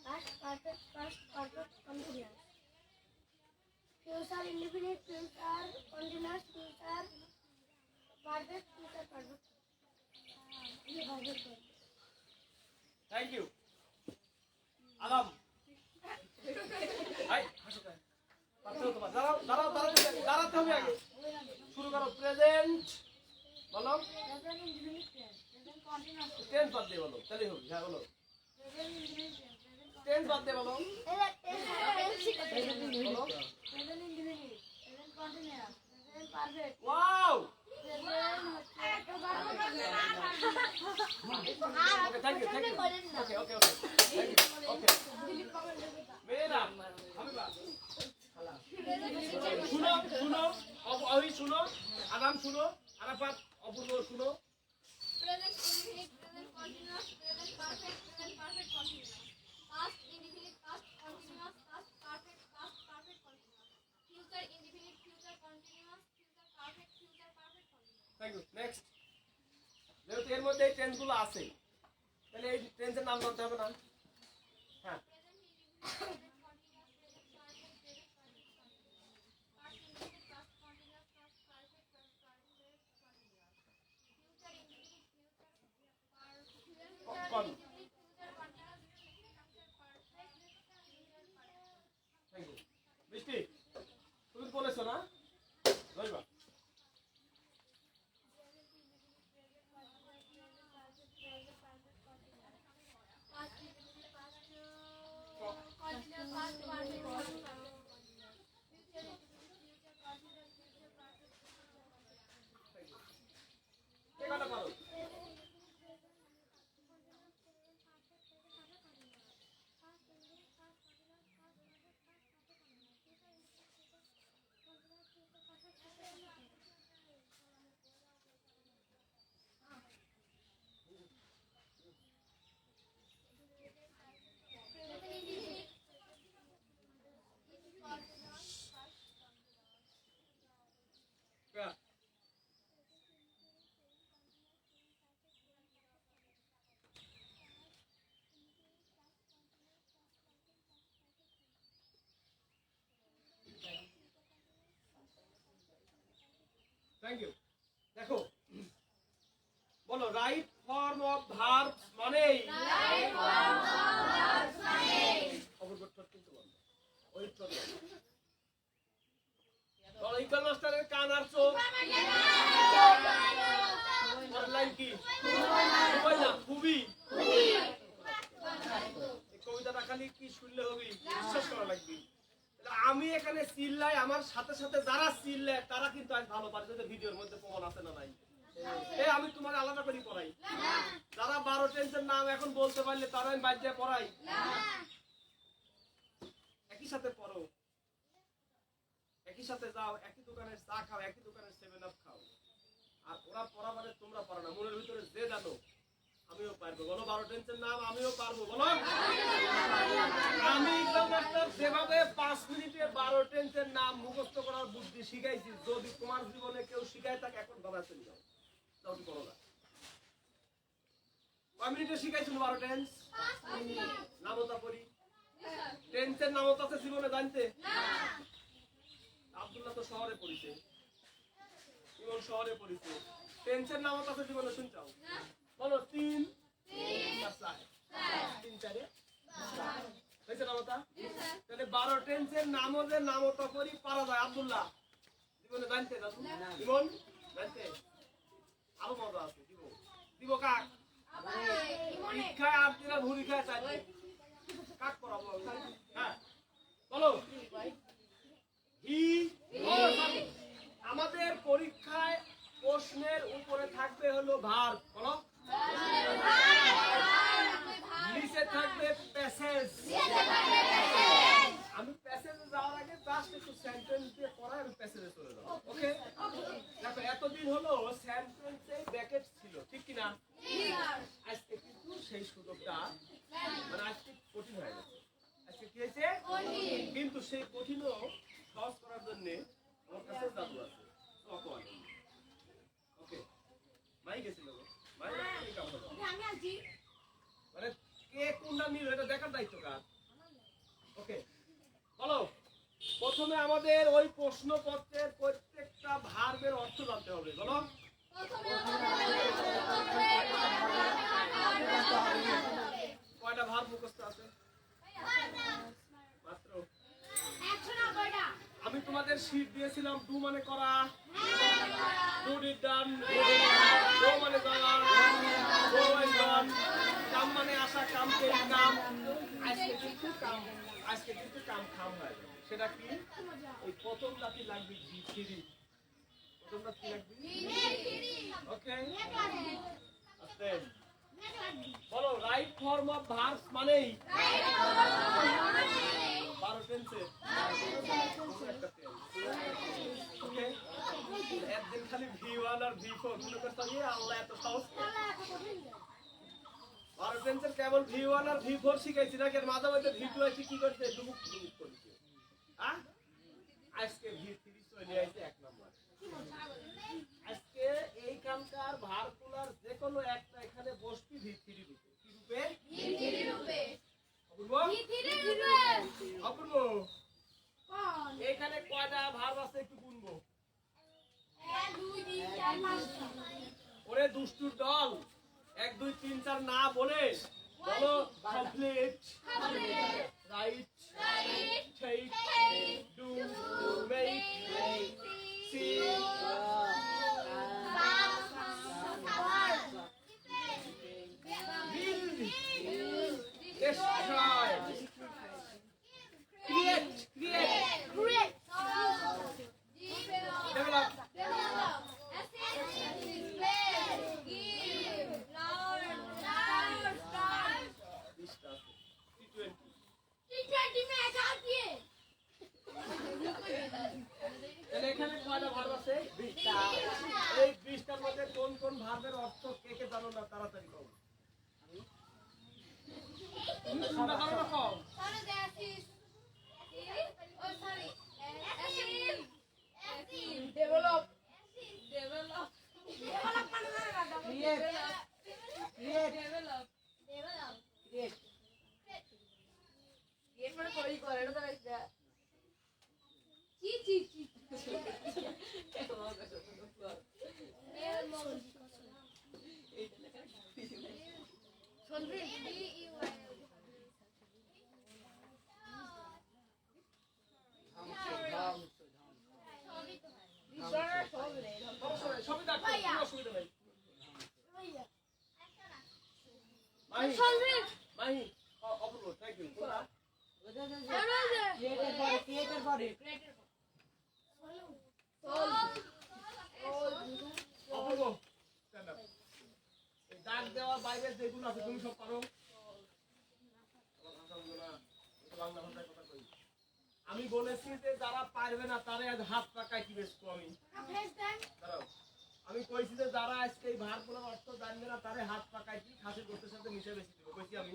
past perfect continuous. Future indefinite, future continuous, future perfect. Thank you. Alam হাই হাসো কেন? পারছো তোমার? দাঁড়াও দাঁড়াও দাঁড়াও, দাঁড়াতে হবে আগে। শুরু করো। প্রেজেন্ট বলো, Present indefinite tense, present continuous tense, tense বাদ দিয়ে বলো, তাহলেই হবে। হ্যাঁ বলো, present indefinite tense, টেন্স বাদ দিয়ে বলো, বলো। present indefinite, present continuous, present perfect, wow, present okay thank you, thank you. Okay okay okay thank you. Okay মেয়েরা হাবিবা শুনো শুনো, অহি শুনো, আদাম শুনো, আরাফাত অপূর্ব শুনো। Present indefinite, present continuous, present perfect continuous. Past indefinite, past continuous, past perfect continuous. Future indefinite, future continuous, future perfect continuous. Thank you. Next. যেহেতু এর মধ্যে এই টেন্সগুলো আছে, তাহলে এই টেন্সের নাম জানতে হবে না? হ্যাঁ, Present indefinite, present continuous, present perfect, present perfect continuous. Past indefinite, past continuous, past perfect continuous. Future indefinite, কখন? future continuous, future perfect, future perfect. Thank you. Brishti, তুমি বলেছো না? ধরবা। কে কটা পারো? কে? Thank you. দেখো বলো, রাইট ফর্ম অফ ভার্ব মানে অপূর্ব ঠোঁট কিন্তু বন্ধ, ওই ঠোঁট বন্ধ। বলো, এই ইকবাল মাস্টারের কান আর চোখ লাইন কি না খুবই কবিতাটা খালি কি শুনলে হবে বিশ্বাস করা লাগবে আমি এখানে চিল্লাই আমার সাথে সাথে যারা চিল্লে তারা কিন্তু আজ ভালো পারে যদি ভিডিওর মধ্যে প্রমাণ আছে না নাই আমি তোমার আলাদা করে পড়াই যারা 12 টেন্সের নাম এখন বলতে পারলে তারা আমি বাদ দিয়ে পড়াই একই সাথে পড়ো একই সাথে যাও একই দোকানের চা খাও একই দোকানের 7 আপ খাও আর ওরা পড়া মানে তোমরা পড়া না মনের ভিতরে যে জানো আমিও পারবো বলো 12 টেন্সের নাম আমিও পারবো বলো আমি ইকবাল মাস্টার যেভাবে 5 মিনিটে 12 টেন্সের নাম মুখস্থ করার বুদ্ধি শিখাইছি যদি তোমার জীবনে কেউ শিখায় তাকে এখন বানাতে চলে যাও দাও কি করো না কয় মিনিটে শিখাইছো 12 টেন্স নামতা পড়ি টেন্সের নামতা আছে জীবনে জানতে না আব্দুল্লাহ তো শহরে পড়িছে ইমন শহরে পড়িছে টেন্সের নামতা আছে জীবনে শুনছাও বলো 3 4 3 4 হয়েছে নামতা তাহলে 12 টেন্সের নামও যে নামতা পড়ি পারা যায় আব্দুল্লাহ জীবনে জানতে দাদু ইমন জানতে আরো মজা আছে দিব কাক পরীক্ষায় আর দিনা ভুরি খায় চাই কাক করাবো হ্যাঁ বলো আমাদের পরীক্ষায় প্রশ্নের উপরে থাকবে হলো ভার্ব বলো নিচে থাকবে প্যাসেজ আমি প্যাসেজে যাওয়ার আগে জাস্ট একটু সেন্টেন্স দিয়ে পড়াই আমি প্যাসেজে চলে যাব ওকে দেখো এতদিন হলো সেন্টেন্সে ব্র্যাকেট ছিল ঠিক কি না আজকে কিন্তু সেই সুযোগটা মানে আজকে কঠিন হয়ে গেছে আজকে কি হয়েছে কিন্তু সেই কঠিনও সহজ করার জন্য আমার কাছে জাদু আছে ওকে মাই গেছিল মাই কাম হলো মানে কে কোনটা নিল এটা দেখার দায়িত্ব কার ওকে বলো প্রথমে আমাদের ওই প্রশ্নপত্রের প্রত্যেকটা ভার্বের অর্থ জানতে হবে বলো কয়টা ভার্ব মুখস্থ আছে মাত্র আমি তোমাদের শীট দিয়েছিলাম ডু মানে করা ডু ডিড ডান গো মানে যাওয়া গো ইজ গন কাম মানে আসা কাম কে কাম আজকে কিন্তু কাম খাম হয় সেটা কি ওই প্রথমটা কি লাগবে ভিথিরি প্রথমটা কি লাগবে ওকে আস্তে বলো রাইট ফর্ম অফ ভার্বস মানেই 12 টেন্সে ওকে একদিন খালি V1 আর V4 মনে করতাম আল্লাহ এত সহজ 12 টেন্সের কেবল V1 আর V4 শিখাইছি নাকি এর মাঝে মাঝে V2 আছে কি করতে ডুবুক ডুবুক করছে হ্যাঁ আজকে V3 চলে আইছে এক নম্বর আজকে এই কামটার ভার্বগুলোর যে কোনো একটা এখানে বসবি V3 রূপে কি রূপে V3 রূপে অপূর্ব এখানে কয়টা ভার্ব আছে একটু গুনবো 1 2 3 4 5 ওরে দুষ্টুর দল 1 2 3 4 না বলে বলো complete write take do make see build destroy create develop এখানে কয়টা ভার্ব আছে 20টা এই 20টার মধ্যে কোন কোন ভার্বের অর্থ কে কে জানো না তাড়াতাড়ি বলো শুনতে পারো না কম develop Mahi Mahi Apurba thank you কোনটা অপূর্ব stand up। এই দাগ দেওয়ার বাইরে যেগুলো আছে তুমি সব পারো আমার ভাষা বুঝো না একটু বাংলা ভাষায় কথা কই আমি বলেছি যে যারা পারবে না তারে আজ হাত পাকাই কি বেচবো আমি দাঁড়াও আমি কইছি যে যারা আজকে এই ভারপুরার অর্থ জানবে না তারে হাত পাকাই কি খাসির গোস্তের সাথে মিশে বেশি দিব কইছি আমি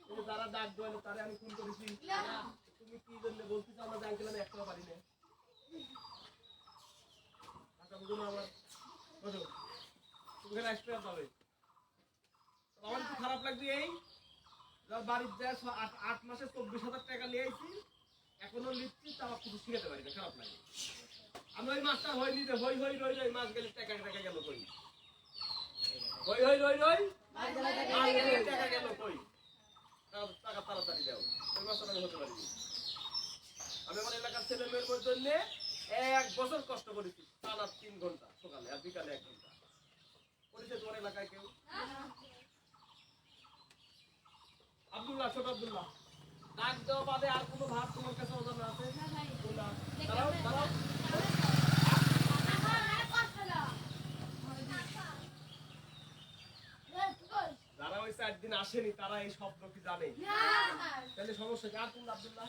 এই যে যারা দাগ দেওয়ালো তারে আমি খুন করেছি তুমি কি জন্য বলতে চাও না যে আঙ্কেল আমি একটাও পারি না ভাষা বুঝো না আমার বুঝো তুমি এখানে আসতে পাবে আমার একটু খারাপ লাগছে এই যার বাড়ির যায় 8 মাসে 24,000 টাকা নিয়ে আইছি এখনো লিখছি তাও কিছু শিখাতে পারি না খারাপ লাগে আমি ওই মাস্টার হই নিতে হই হই রই রই মাস গেলে টাকা টাকা গেল কই হই হই রই রই মাস গেলে টাকা গেল কই টাকা তাড়াতাড়ি দাও ওই মাস্টার আমি হতে পারি আমি আমার এলাকার ছেলে মেয়ের জন্য 1 বছর কষ্ট করেছি টানা 3 ঘন্টা সকালে আর বিকালে 1 ঘন্টা করেছে তোমার এলাকায় কেউ আব্দুল্লাহ ছোট আব্দুল্লাহ ডাক দেওয়া বাদে আর কোনো ভাব তোমার কাছে অজানা আছে আব্দুল্লাহ দাঁড়াও দাঁড়াও যারা ওই 4 দিন আসেনি তারা এই শব্দ কি জানে তাহলে সমস্যা কি আর তুমি আব্দুল্লাহ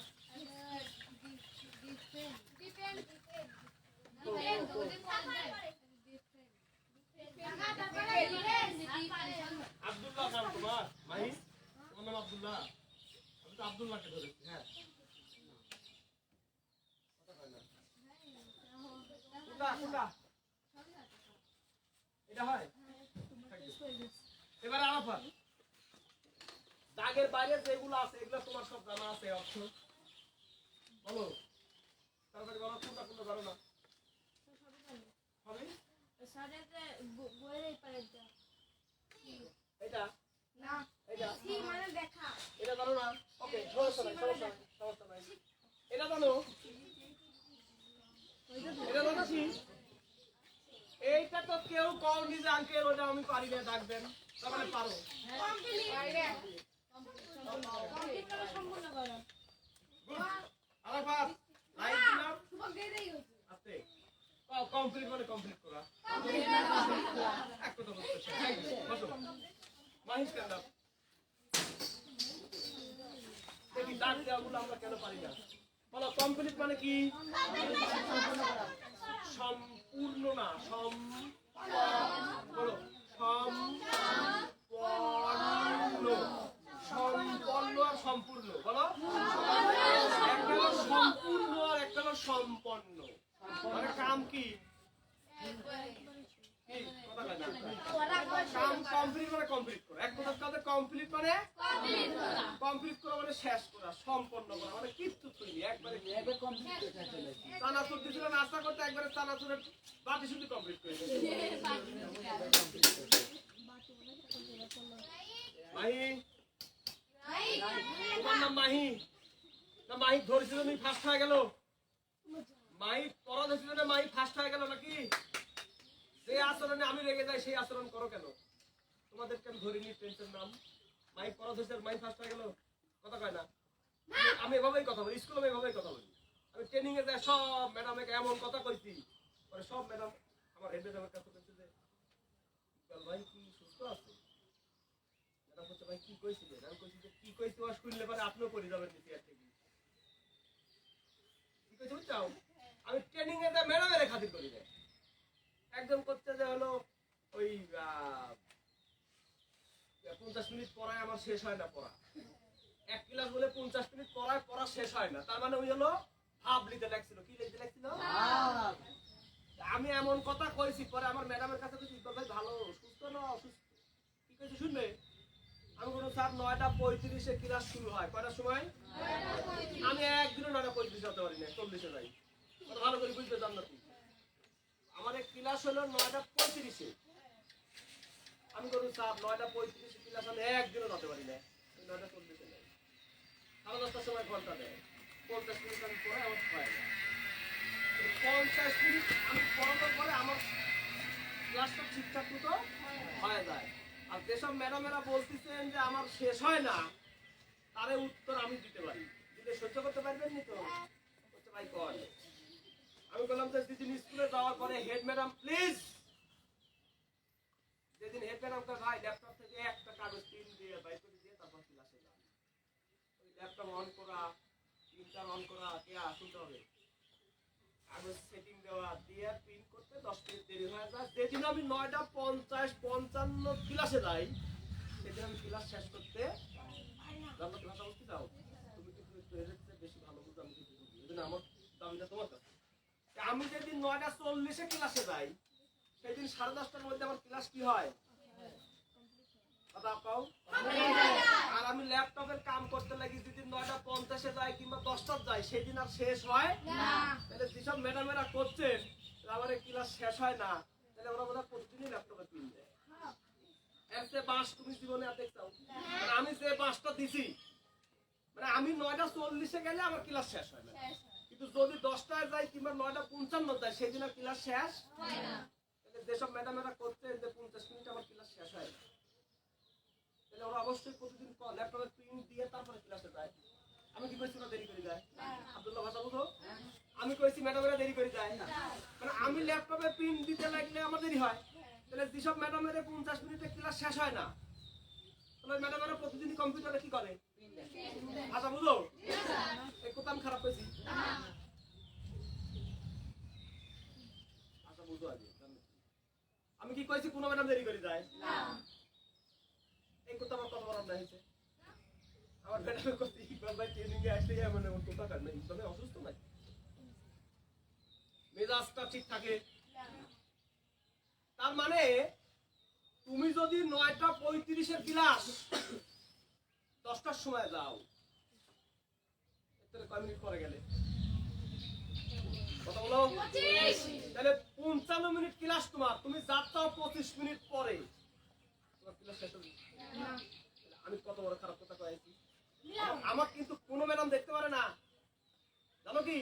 আব্দুল্লাহ নাম তোমার মাহি তোমার নাম আব্দুল্লাহ আমি তো আব্দুল্লাহকে ধরেছি হ্যাঁ কোনটা কোনটা এটা হয় এবারে আরাফাত দাগের বাইরে যেগুলো আছে এগুলো তোমার সব জানা আছে অর্থ বলো তারপরে বলো কোনটা কোনটা জানো না হবে এটা না এটা সি মানে দেখা এটা জানো না ওকে সমস্যা নাই সমস্যা নাই এটা জানো এটা জানো কি এইটা তো কেউ কও নি যে আঙ্কেল ওটা আমি পারি না ডাকবেন তাহলে পারো সম্পূর্ণ করো আরাফাত লাইট দিলাম তোমাকে দেই হচ্ছে আস্তে কমপ্লিট মানে কমপ্লিট করা এক কথা বলতেছে বসো মাহিস কান্দ দেখি ডাক দেওয়াগুলো আমরা কেন পারি না বলো কমপ্লিট মানে কি সম্পূর্ণ না বলো সম্পন্ন আর সম্পূর্ণ বলো একটা হলো সম্পূর্ণ আর একটা হলো সম্পন্ন মানে কাম কি কাম কমপ্লিট মানে কমপ্লিট করা এক কথা কাজে কমপ্লিট মানে কমপ্লিট করা মানে শেষ করা সম্পন্ন করা মানে কিচ্ছু তৈরি একবারে চানাচুর দিছিল নাস্তা করতে একবারে চানাচুরের বাটি শুধু কমপ্লিট করে মাহি তোমার নাম মাহি না মাহি ধরেছিল তুমি ফার্স্ট হয়ে গেল মাহি পড়া ধরেছিল না মাহি ফার্স্ট হয়ে গেল নাকি যে আচরণে আমি রেগে যাই সেই আচরণ করো কেন তোমাদেরকে আমি ধরিনি টেনশন নাম মাই পড়া ধরছে মাই ফার্স্ট হয়ে গেল কথা কয় না আমি এভাবেই কথা বলি স্কুলে আমি এভাবেই কথা বলি আমি ট্রেনিং এ যাই সব ম্যাডামকে এমন কথা কইছি পরে সব ম্যাডাম আমার হেড ম্যাডামের কাছে বলছে যে ভাই কি সুস্থ আছে ম্যাডাম বলছে ভাই কি কইছিলেন আমি কইছি যে কি কইছি ওয়া শুনলে পরে আপনিও পড়ে যাবেন নিচে আর থেকে কি কইছি বুঝছো আমি ট্রেনিং এ যাই ম্যাডামের খাতির করি না একদম করতে যে হলো ওই 50 মিনিট পড়ায় আমার শেষ হয় না পড়া এক ক্লাস বলে 50 মিনিট পড়ায় পড়া শেষ হয় না তার মানে ওই হলো ভাব লিখতে লাগছিল কি লিখতে লাগছিল আমি এমন কথা কইছি পরে আমার ম্যাডামের কাছে কইছি ভাই ভালো সুস্থ না অসুস্থ কি কইছি শুনবে আমি কোনো স্যার 9:35 এ ক্লাস শুরু হয় কয়টার সময় আমি একদিনও 9:35 হতে পারি না 40 এ যাই ভালো করে বুঝতে জান্নাতি আমাদের ক্লাস হলো 9:35 এ আমি কোনো স্যার 9:35 এ ক্লাস আমি একদিনও হতে পারি না 9:40 এ যাই 10:30 সময় ঘন্টা দেয় 50 মিনিট আমি পড়াই আমার হয় না 50 মিনিট আমি পড়ানোর পরে আমার ক্লাসটা ঠিকঠাক মতো হয়ে যায় আর যেসব ম্যাডামেরা বলতেছেন যে আমার শেষ হয় না, তারে উত্তর আমি দিতে পারি। দিলে সহ্য করতে পারবেন নি তো? বলছে, ভাই কর। আমি বললাম যে যেদিন স্কুলে যাওয়ার পরে হেড ম্যাডাম প্লিজ, যেদিন হেড ম্যাডামকে ভাই ল্যাপটপ থেকে একটা কাগজ প্রিন্ট দিয়ে বাইর করে দিয়ে তারপর ক্লাসে যান। ওই ল্যাপটপ অন করা, প্রিন্টার অন করা, কে শুনতে হবে, কাগজ সেটিং দেওয়া দিয়ে প্রিন্ট করতে 10 মিনিট দেরি হয়ে যায়। যেদিন আমি 9:50-55 ক্লাসে যাই, সেদিন আমি ক্লাস শেষ করতে জানলা ভাষা বুঝতে চাও, তুমি কিন্তু একটু এর চেয়ে বেশি ভালো বুঝো, আমি কিন্তু বুঝি। এজন্য আমার দাবিটা তোমার কাছে। আমি যেদিন 9:40 ক্লাসে যাই, সেদিন 10:30টার মধ্যে আমার ক্লাস কি হয়? কথা কও। আর আমি ল্যাপটপের কাম করতে লাগি যেদিন 9:50 যাই কিংবা 10টার যাই, সেদিন আর শেষ হয় না। তাহলে যেসব ম্যাডামেরা করছেন আমার ক্লাস শেষ হয় না, তাহলে ওরা বোধহয় প্রতিদিনই ল্যাপটপে পিন দেয়। এর চেয়ে বাস তুমি জীবনে আর দেখছো? মানে আমি যে বাসটা দিছি, মানে আমি 9:40 গেলে আমার ক্লাস শেষ হয় না, কিন্তু যদি 10টায় যাই কিংবা 9:55 যাই, সেদিন আর ক্লাস শেষ হয় না। তাহলে যেসব ম্যাডামেরা করছেন যে 50 মিনিট আমার ক্লাস শেষ হয় না, তাহলে ওরা অবশ্যই প্রতিদিন ল্যাপটপে প্রিন্ট দিয়ে তারপরে ক্লাসে যায়। আমি কি কইছি ওরা দেরি করে যায়? আব্দুল্লাহ ভাষা বুঝো? আমি কইছি ম্যাডামেরা দেরি করে যায়? মানে আমি ল্যাপটপে প্রিন্ট দিতে লাগলে আমার দেরি হয়। তাহলে যেসব ম্যাডামের 50 মিনিটে ক্লাস শেষ হয় না, তাহলে ম্যাডামেরা প্রতিদিন কম্পিউটারে কি করে? ভাষা বুঝো? এই কথা আমি খারাপ কইছি? ভাষা বুঝো আগে। আমি কি কইছি কোন ম্যাডাম দেরি করে যায়? এই কথা আমার কত বড় অন্যায় হয়েছে? আমার ম্যাডামের কথা ইকবাল ভাই ট্রেনিং এ আসলে মানে ওর কথা কার না, ইকবাল ভাই অসুস্থ নাকি? মেজাজটা ঠিক থাকে। তার মানে তুমি যদি 9:35 ক্লাস 10টার সময় যাও, তাহলে কয় মিনিট পরে গেলে? কথা বলো। তাহলে 55 মিনিট ক্লাস তোমার, তুমি যাচ্ছো 25 মিনিট পরে, তোমার ক্লাস শেষ হবে? আমি কত বড় খারাপ কথা কয়েছি? আমার কিন্তু কোনো ম্যাডাম দেখতে পারে না, জানো কি?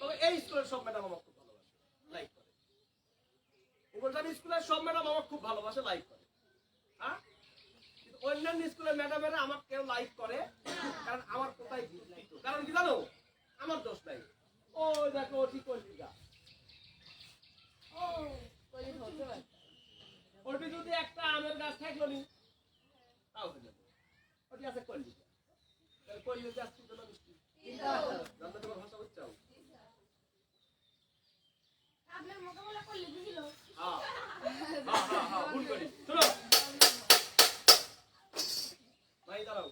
তবে এই স্কুলের সব ম্যাডাম আমার খুব ভালোবাসে, লাইক করে। ইংরেজি স্কুলের সব ম্যাডাম আমার খুব ভালোবাসে, লাইক করে। হ্যাঁ, কিন্তু অন্যান্য স্কুলের ম্যাডামেরা আমার কেউ লাইক করে, কারণ আমার কোথায় বিকৃত। কারণ কি জানো? আমার দোষ নাই। ও দেখো ঠিক করলি গা, ওটি যদি একটা আমের গাছ থাকলো নি, তাও হয়ে যাবে। ওটি আছে করলি, তাহলে করলি গাছ কিন্তু না মিষ্টি। জানতে তোমার ভাষা বুঝছাও? আপনার মোকাবেলা করলে দিছিল। হ্যাঁ হ্যাঁ হ্যাঁ হ্যাঁ, ভুল করি। শোনো ভাই, দাঁড়াও।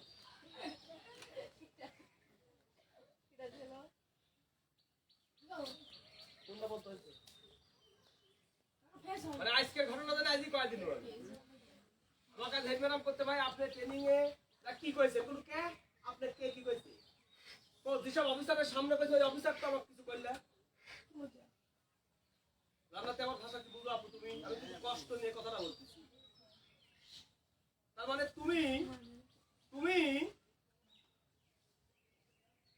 কোনটা বলতে হয়েছে? মানে আজকের ঘটনা জানে আজই কয়েকদিন হলো। আমার কাছে হেড ম্যাডাম করতে ভাই আপনি ট্রেনিং এ কি কইছে? কোন কে আপনি কে কি কইছে? তো যেসব অফিসারের সামনে কইছে ওই অফিসার তো আমাকে কিছু কইলা। রান্নাতে আমার ভাষা কি বুঝো আপু তুমি? আমি কিন্তু কষ্ট নিয়ে কথাটা বলতেছি। তার মানে তুমি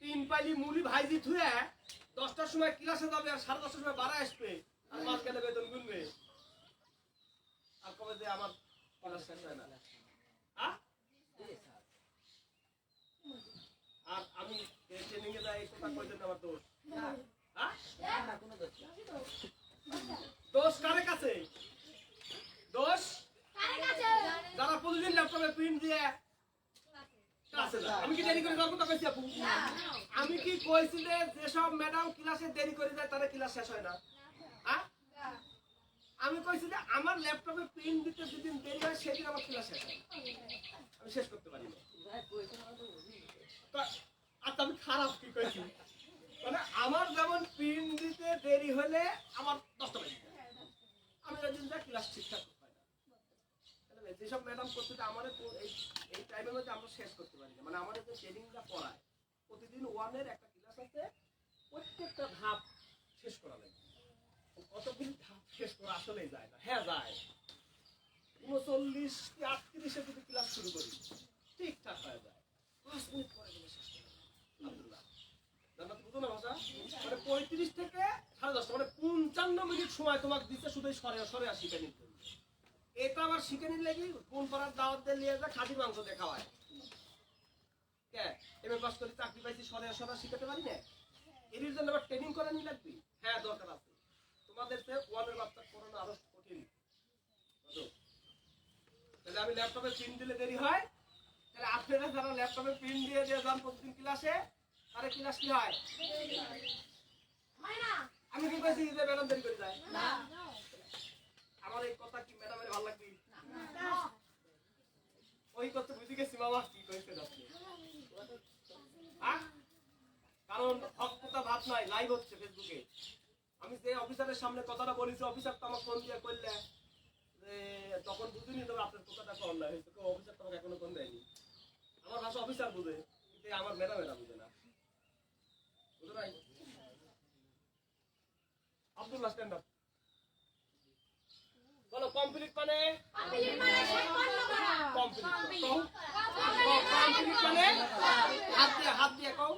3 পাইলি মুড়ি ভাইজি থুয়ে 10টার সময় ক্লাসে যাবে আর 10:30টার সময় বাড়া আসবে আর মাঝখানে বেতন গুনবে আর কবে যে আমার ক্লাস শেষ হয় না। হ্যাঁ, আর আমি ট্রেনিং এ যাই কথা কই দেন আমার দোষ? হ্যাঁ, না কোনো দোষ না। দোষ কারে কাছে? দোষ কারে কাছে? যারা প্রতিদিন ল্যাপটপে প্রিন্ট দিয়ে ক্লাসে যায়। আমি কি দেরি করে যাওয়ার কথা কইছি আপু? আমি কি কইছি যে যেসব ম্যাডাম ক্লাসে দেরি করে যায় তাদের ক্লাস শেষ হয় না? হ্যাঁ, আমি কইছি যে আমার ল্যাপটপে প্রিন্ট দিতে যেদিন দেরি হয় সেদিন আমার ক্লাস শেষ হয়, আমি শেষ করতে পারি না। আচ্ছা আমি খারাপ কি কইছি? মানে আমার যেমন প্রিন্ট দিতে দেরি হলে আমার 10টা বাজে, আমি যেদিন যা ক্লাস ঠিকঠাক হয় না। তাহলে যেসব ম্যাডাম করতে আমার এই টাইমের মধ্যে আমরা শেষ করতে পারি না। মানে আমাদের যে ট্রেনিংটা পড়ায় প্রতিদিন ওয়ানের একটা ক্লাস আছে, প্রত্যেকটা ধাপ শেষ করা লাগে। কতগুলি ধাপ শেষ করা আসলেই যায় না। হ্যাঁ যায়, 39 কি 38 যদি ক্লাস শুরু করি ঠিকঠাক হয়ে যায়, 5 মিনিট পরে গেলে শেষ করে আব্দুল্লাহ জান্নাত বুঝো না ভাষা? মানে 35 থেকে 10:30 মানে 55 মিনিট সময় তোমাকে দিতে শুধু সরে আসি কেন। এটা আবার শিখে নিলে কি কোন পাড়ার দাওয়াত দিয়ে নিয়ে যা খাসির মাংস দিয়ে খাওয়ায় কে এমএ পাস করে চাকরি পাইছি সরা শিখাতে পারি না এর জন্য আবার ট্রেনিং করে নি লাগবে হ্যাঁ দরকার আছে তোমাদের সে ওয়ানের বাচ্চা পড়ানো আরো কঠিন বুঝো তাহলে আমি ল্যাপটপে পিন দিলে দেরি হয় তাহলে আপনারা যারা ল্যাপটপে পিন দিয়ে যান প্রতিদিন ক্লাসে তাহলে ক্লাস কি হয় আমি কি কইছি যে ম্যাডাম দেরি করে যায় না আমার এই কথা কি ম্যাডামের ভালো লাগবে না ওই কথা বুঝি গেছি বাবা কি কইছেন আপনি কারণ হক কথা ভাত নাই লাইভ হচ্ছে ফেসবুকে আমি যে অফিসারের সামনে কথাটা বলেছি অফিসার তো আমার ফোন দিয়ে কইলে যে তখন বুঝিনি তবে আপনার কথাটা কম না হয়েছে কেউ অফিসার তোমাকে এখনো ফোন দেয়নি আমার ভাষা অফিসার বুঝে কিন্তু আমার ম্যাডামেরা বুঝে না বুঝো নাই আব্দুল্লাহ স্ট্যান্ড আপ বলো কমপ্লিট মানে কমপ্লিট মানে হাত দিয়ে কও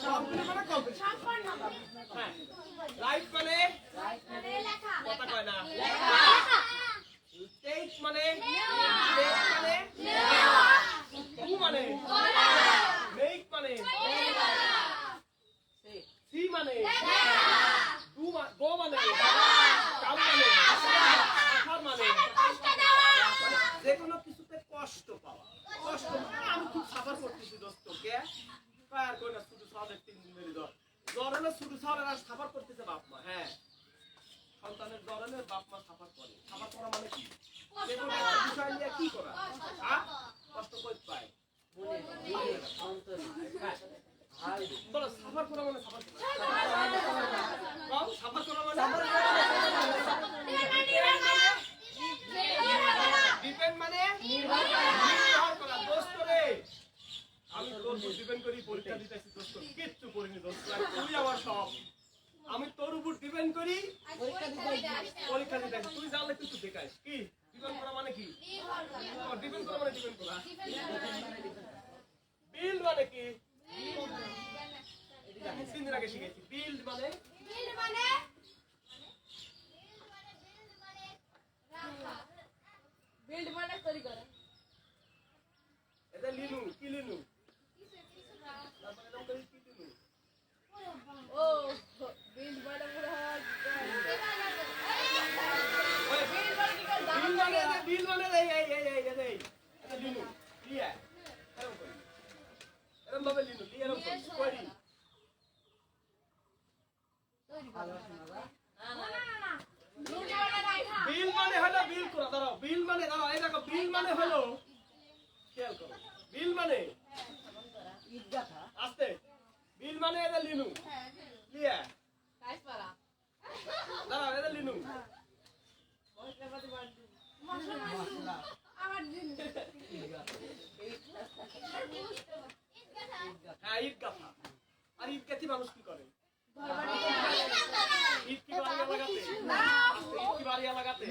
কমপ্লিট মানে কমপ্লিট হ্যাঁ রাইট মানে কথা কয় না টেক মানে ডু মানে মেক মানে সি মানে ডু গো মানে কাম মানে আখার মানে যে কোনো কিছুতে কষ্ট পাওয়া কষ্ট আমি খুব সাফার করতেছি দোস্ত কে আর কই না শুধু সাদের 3 দিন ধরে জ্বর হলে শুধু সাদের আর সাফার করতেছে বাপ মা হ্যাঁ সন্তানের জ্বর হলে বাপ মা সাফার করে সাফার করা মানে কি যে কোনো একটা বিষয় নিয়ে কি করা হ্যাঁ কষ্ট কই পায় বলো সাফার করা মানে সাফার করা মানে ডিপেন্ড মানে নির্ভর করা দোস্ত রে আমি তোর উপর ডিপেন্ড করি পরীক্ষা দিতেছি দোস্ত কিচ্ছু করিনি দোস্ত তুই আমার সব আমি তোর উপর ডিপেন্ড করি পরীক্ষা দিতেছি তুই জানলে কিছু দেখাইস কি ডিপেন্ড করা মানে কি ডিপেন্ড করা মানে ডিপেন্ড করা বিল্ড মানে কি সিন আগে শিখেছি বিল্ড মানে বিল্ড মানে তৈরি করা এটা লিনু কি লিনু তারপরে নাম করি কি লিনু ও বিল্ড মানে পুরো বিল মানে এই এটা লিনু লিয়া এরকম ভাবে লিনু লিয়া এরকম করি বিল মানে হলো বিল করা দাঁড়াও বিল মানে দাঁড়াও এই দেখো বিল মানে হলো খেয়াল করো বিল মানে আস্তে বিল মানে এটা লিনু লিয়া কাজ পারা দাঁড়াও এটা লিনু হ্যাঁ ঈদ গাথা আর ঈদ গাথি মানুষ কি করে ঈদ কি বাড়ি লাগাতে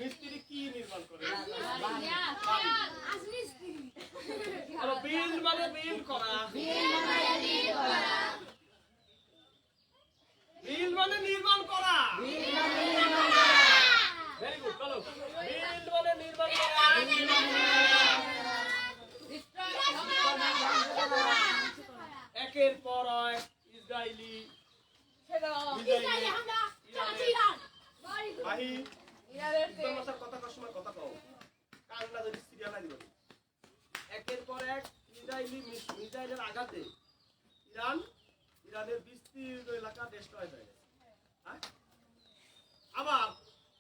মিস্ত্রি কি নির্মাণ করে বিল মানে বিল করা বিল মানে নির্মাণ করা ভেরি গুড চলো বিল মানে নির্মাণ করা একের পর এক ইসরায়েলি কথা কর সময় কথা কও কান্না যদি সিরিয়াল দিব একের পর এক ইসরায়েলি মিসাইলের আঘাতে ইরানের বিস্তীর্ণ এলাকা ডেস্ট্রয় হয়ে গেছে আবার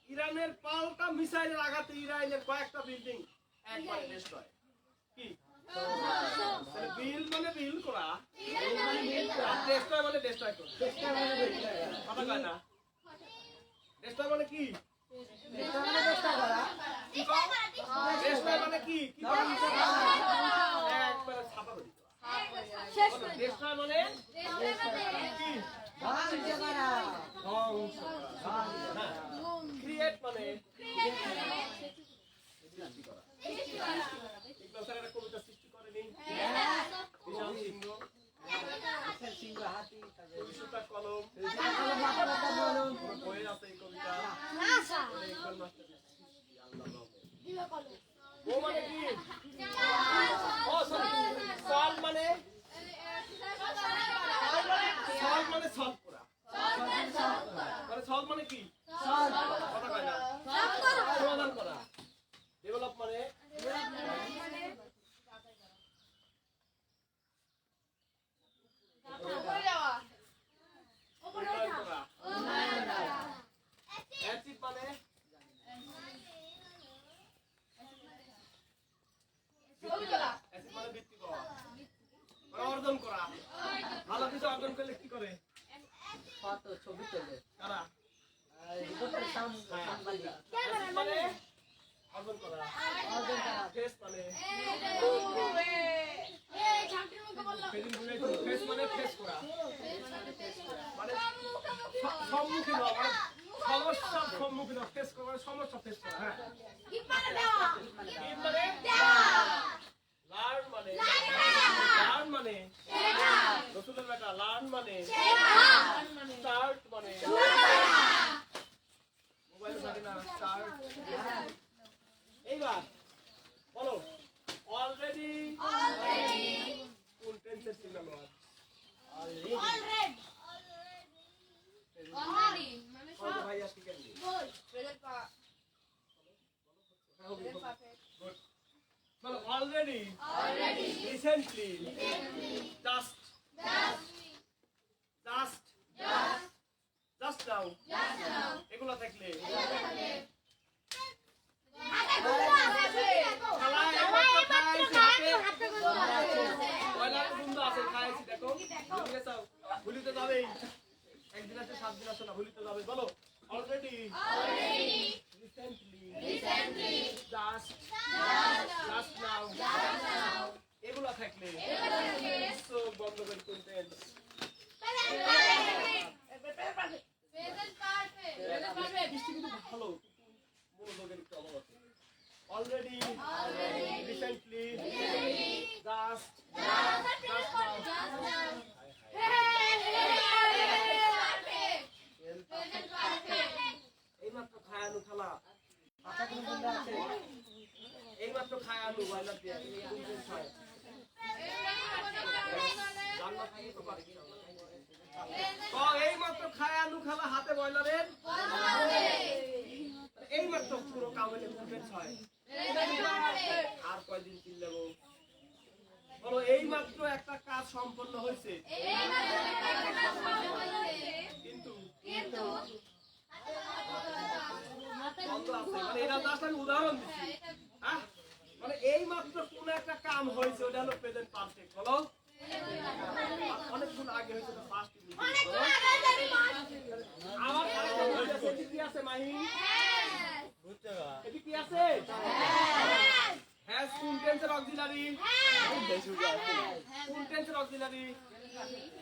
ইরানের পাল্টা মিসাইলের আঘাতে ইসরায়েলের কয়েকটা বিল্ডিং একবারে ডেস্ট্রয় কি বিল মানে বিল করা ডেস্ট্রয় মানে ডেস্ট্রয় করা কথা কয় না ডেস্ট্রয় মানে কি ডেস্ট্রয় মানে কি একবারে ছাপা করে ডেস্ট্রয় মানে কি ক্রিয়েট মানে কবিতা সৃষ্টি করেনি সিংহ হাতি কলম বইয়ে আছে এই কবিতা অর্জন করলে কি করে? কত ছবি তোলে কারা? আর রিপোর্টার সাংবাদিক মানে অর্জন করা। ফেস মানে ফেস মানে ফেস করা, মানে সম্মুখীন হওয়া, মানে সমস্যার সম্মুখীন হওয়া। ফেস করা মানে সমস্যা ফেস করা। হ্যাঁ, ইট মানে লার্ন মানে লার্ন মানে রসুলের বেটা, লার্ন মানে স্টার্ট মানে মোবাইল থাকে না, স্টার্ট। এইবার বলো অলরেডি কোন টেন্সের সিগন্যাল ওয়ার্ড? ভাইয়া ঠিক আছে। বলো already, recently, just, just now, এগুলো থাকলে ভুলিতে যাবে, একদিন আছে 7 দিন আছে না, ভুলিতে যাবে। বলো অলরেডি, রিসেন্টলি, জাস্ট নাও, এগুলো থাকলে চোখ বন্ধ করে কন্টেন্ট বৃষ্টি কিন্তু ভালো, মনোযোগের একটু অভাব আছে। অলরেডি, রিসেন্টলি, জাস্ট এইমাত্র খায় আলু খালা, পাতা কোনো বন্ধ আছে, এইমাত্র খায় আলু বয়লার দিয়ে এইমাত্র খায় আলু খালা হাতে বয়লারের, এইমাত্র পুরো কামড়ে হয়। আর কয়দিন চিল্লাবো? বলো এইমাত্র একটা কাজ সম্পন্ন হয়েছে, কিন্তু বন্ধ আছে। মানে এটা জাস্ট আমি উদাহরণ দিচ্ছি। হ্যাঁ, মানে এইমাত্র কোন একটা কাম হয়েছে, ওটা হলো প্রেজেন্ট পারফেক্ট। বলো অনেকক্ষণ আগে হয়েছে তো ফার্স্ট আমার এটি কি আছে মাহি? এটি কি আছে? হ্যাজ কোন টেন্সের অক্সিলারি? কোন টেন্সের অক্সিলারি?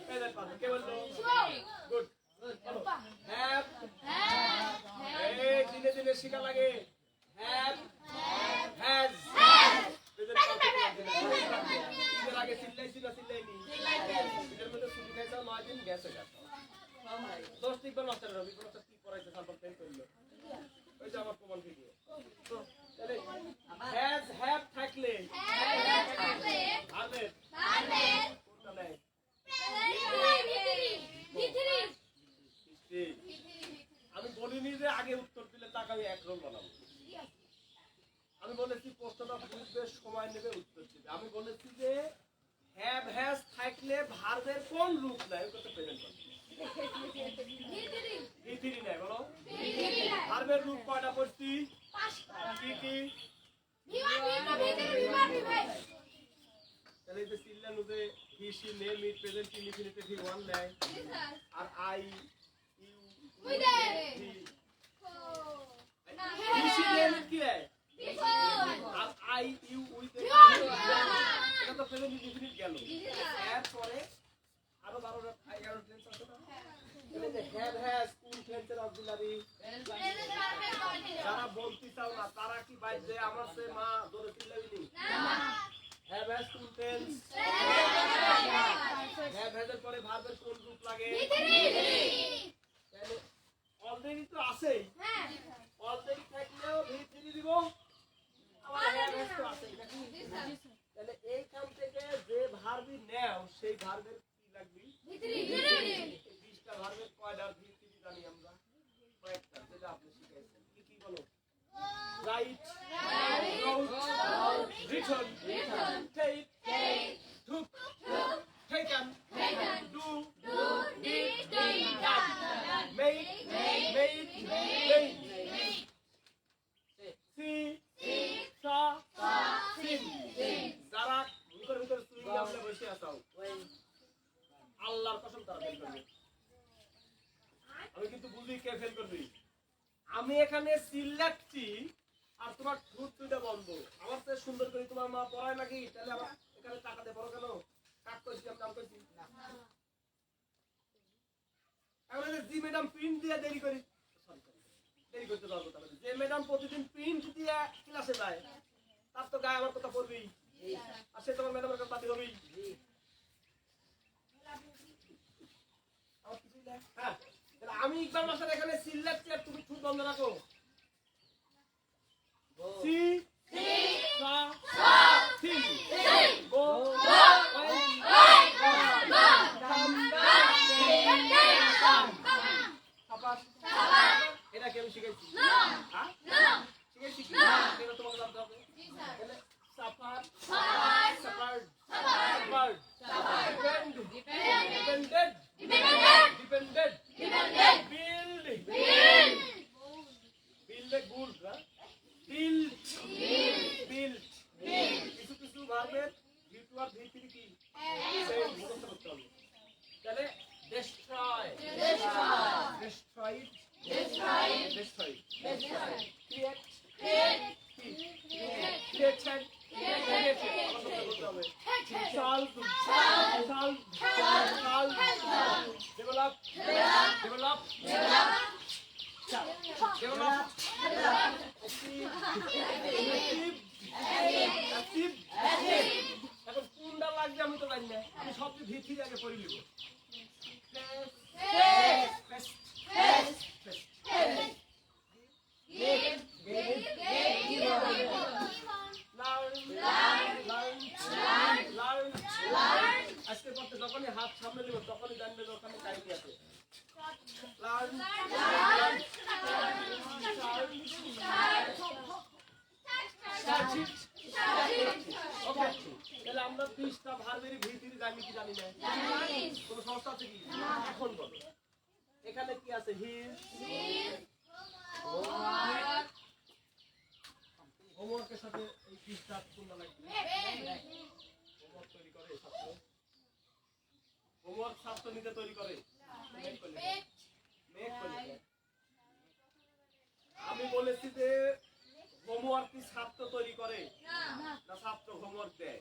Present perfect. কে বললো? গুড। হ্যাভ, এই দিনে দিনে শিখা লাগে। Have, has, present perfect. এর আগে চিল্লাইছি না চিল্লাইনি? এর মধ্যে ছুটি খাইছো 9 দিন গেছে গেছে। 10 দিন বা নষ্ট হবে, কোনো কি পড়াইতে সাম্পল পেন করলো। ওই যে আমার প্রমাণ ভিডিও। তো তাহলে হ্যাজ হ্যাভ থাকলে ভার্বের কোনটা নেই? আমি বলিনি যে আগে উত্তর দিলে তাকে আমি এক রোল বানাবো। আমি বলেছি প্রশ্নটা বুঝবে, সময় নেবে, উত্তর দিবে। আমি বলেছি যে হ্যাভ হ্যাজ থাকলে ভার্বের কোন রূপ নাই? ওটা প্রেজেন্ট করবে। ভিথিরি নাই। বলো ভার্বের রূপ কয়টা পড়ছি? কি কি? তাহলে এই যে চিল্লান যে he she name it present indefinite V one নেয়, আর I you he she name it কি নেয়? আর আই ইউ উইথ, এটা তো প্রেজেন্ট ইনডিফিনিট গেল। এর পরে আরো 11 টেন্স আছে না? তাহলে যে হ্যাভ হ্যাজ কোন টেন্সের অক্সিলারি? যারা বলতে চাও না তারা কি বাইরে আমার সে মা ধরে চিল্লাবিনি? না। হ্যাভ হ্যাজ কোন টেন্স? হ্যাভ হ্যাজ এর পরে ভার্বের কোন রূপ লাগে? তাহলে অলরেডি তো আছেই। হ্যাঁ, অলরেডি থাকলেও ভি3 দিব। আবার হ্যাভ হ্যাজ তো আছে নাকি? তাহলে এইখান থেকে যে ভার্বই নাও সেই ভার্বের কি লাগবে? ভি3। 20টা ভার্বের কয়টা ভি3 জানি আমরা? কয়েকটা, যেটা আপনি শিখাইছেন। কি কি বলো? Right, wrote, written, take, took, taken, do, did, done, made, see, saw, seen। যারা মুখের ভিতর সুইং গামলে বসে আছো, আল্লাহর কসম তারা আমি কিন্তু বুঝি কে ফেল করবি। আমি এখানে সিলেক্টটি আর তোমার ঠোঁট দুইটা বন্ধ। আমার তো সুন্দর করে তোমার মা পড়ায় নাকি? তাহলে আমার এখানে টাকা দিয়ে পড়ো কেন? কাট করছি আমি নাম করছি। এখন জি ম্যাডাম প্রিন্ট দিয়ে দেরি করি, দেরি করতে পারবো। তাহলে যে ম্যাডাম প্রতিদিন প্রিন্ট দিয়ে ক্লাসে যায় তার তো গায়ে আমার কথা পড়বেই, আর সে তোমার ম্যাডামের কথা বাতিল হবেই। হ্যাঁ, তাহলে আমি ইকবাল মাস্টার এখানে সিলেক্ট আর তুমি ঠোঁট বন্ধ রাখো। সি সা সি গো এটা কি আমি শিখাইছি? শিখাইছি কি? এটা তোমাকে জানতে হবে। Suffer suffer suffer depended depended build build good build build কিছু কিছু ভার্বের ভি2 আর ভি3 কি সেম মুখস্থ করতে হবে। তাহলে destroy destroyed destroyed create created solve develop achieve এখন কোনটা লাগবে আমি তো জানি না। আমি সবচেয়ে ভিতরি আগে পড়ে নিব। আজকে পড়তে যখনই হাত সামনে দেবো তখনই জানবে ওখানে কাহিনী আছে। তাহলে আমরা 20টা ভার্বের ভিতরে জানি কি জানি না? কোন সমস্যা আছে কি? এখন বলো এখানে কি আছে? হিজ হোমওয়ার্কের সাথে এই 20টা কোনটা লাগবে? হোমওয়ার্ক তৈরি করে ছাত্র, হোমওয়ার্ক ছাত্র নিজে তৈরি করে। আমি বলেছি যে হোমওয়ার্ক কি ছাত্র তৈরি করে না ছাত্র হোমওয়ার্ক দেয়?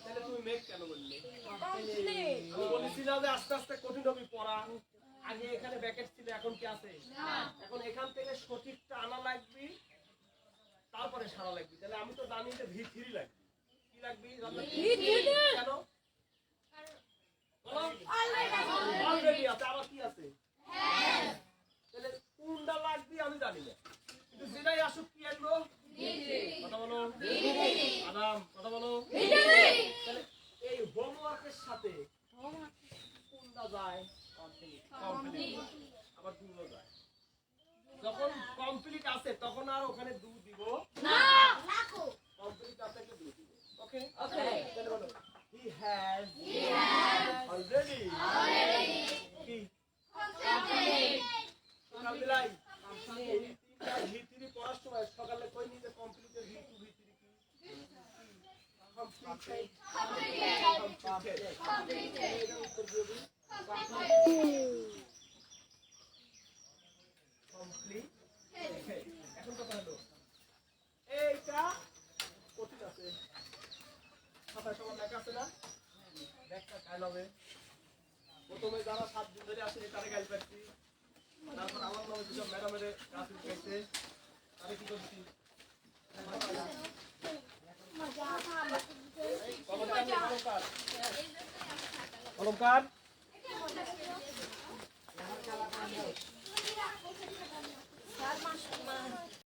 তাহলে তুমি মেক কেন বললে? আমি বলেছি না যে আস্তে আস্তে কঠিন হবে পড়া। আগে এখানে ব্যাকেট ছিল, এখন কি আছে? এখন এখান থেকে সঠিকটা আনা লাগবে, তারপরে সারা লাগবে। তাহলে আমি তো জানি যে ভি3 লাগবে। কি লাগবে? কেন? অলরেডি আছে, আবার কি আছে? তাহলে কোনটা লাগবে আমি জানি না, কিন্তু যেটাই আসুক কি আসবো? কথা বলো আদাম, কথা বলো। তাহলে এই হোমওয়ার্কের সাথে কোনটা যায়? কমপ্লিট। আবার দুটো যায়। যখন কমপ্লিট আছে তখন আর ওখানে দু দিব না, কমপ্লিট আছে একটু দু দিব। ওকে ওকে, তাহলে বলো হি হ্যাজ অলরেডি কি কমপ্লিট। ভি3 পড়ার সময় সকালে কই নিতে কমপ্লিটের ভি2 ভি3 কি কমপ্লিটেড কমপ্লিট। এখন কথা হলো এইটা কঠিন আছে, খাতায় সবার লেখা আছে না? ব্যাগটা গাইল হবে। প্রথমে যারা 7 দিন ধরে আসে তারে গাইল পাচ্ছি, তারপর আমার নামে যেসব ম্যাডামের কাজ গাইছে তারে কি করছি? কলমকার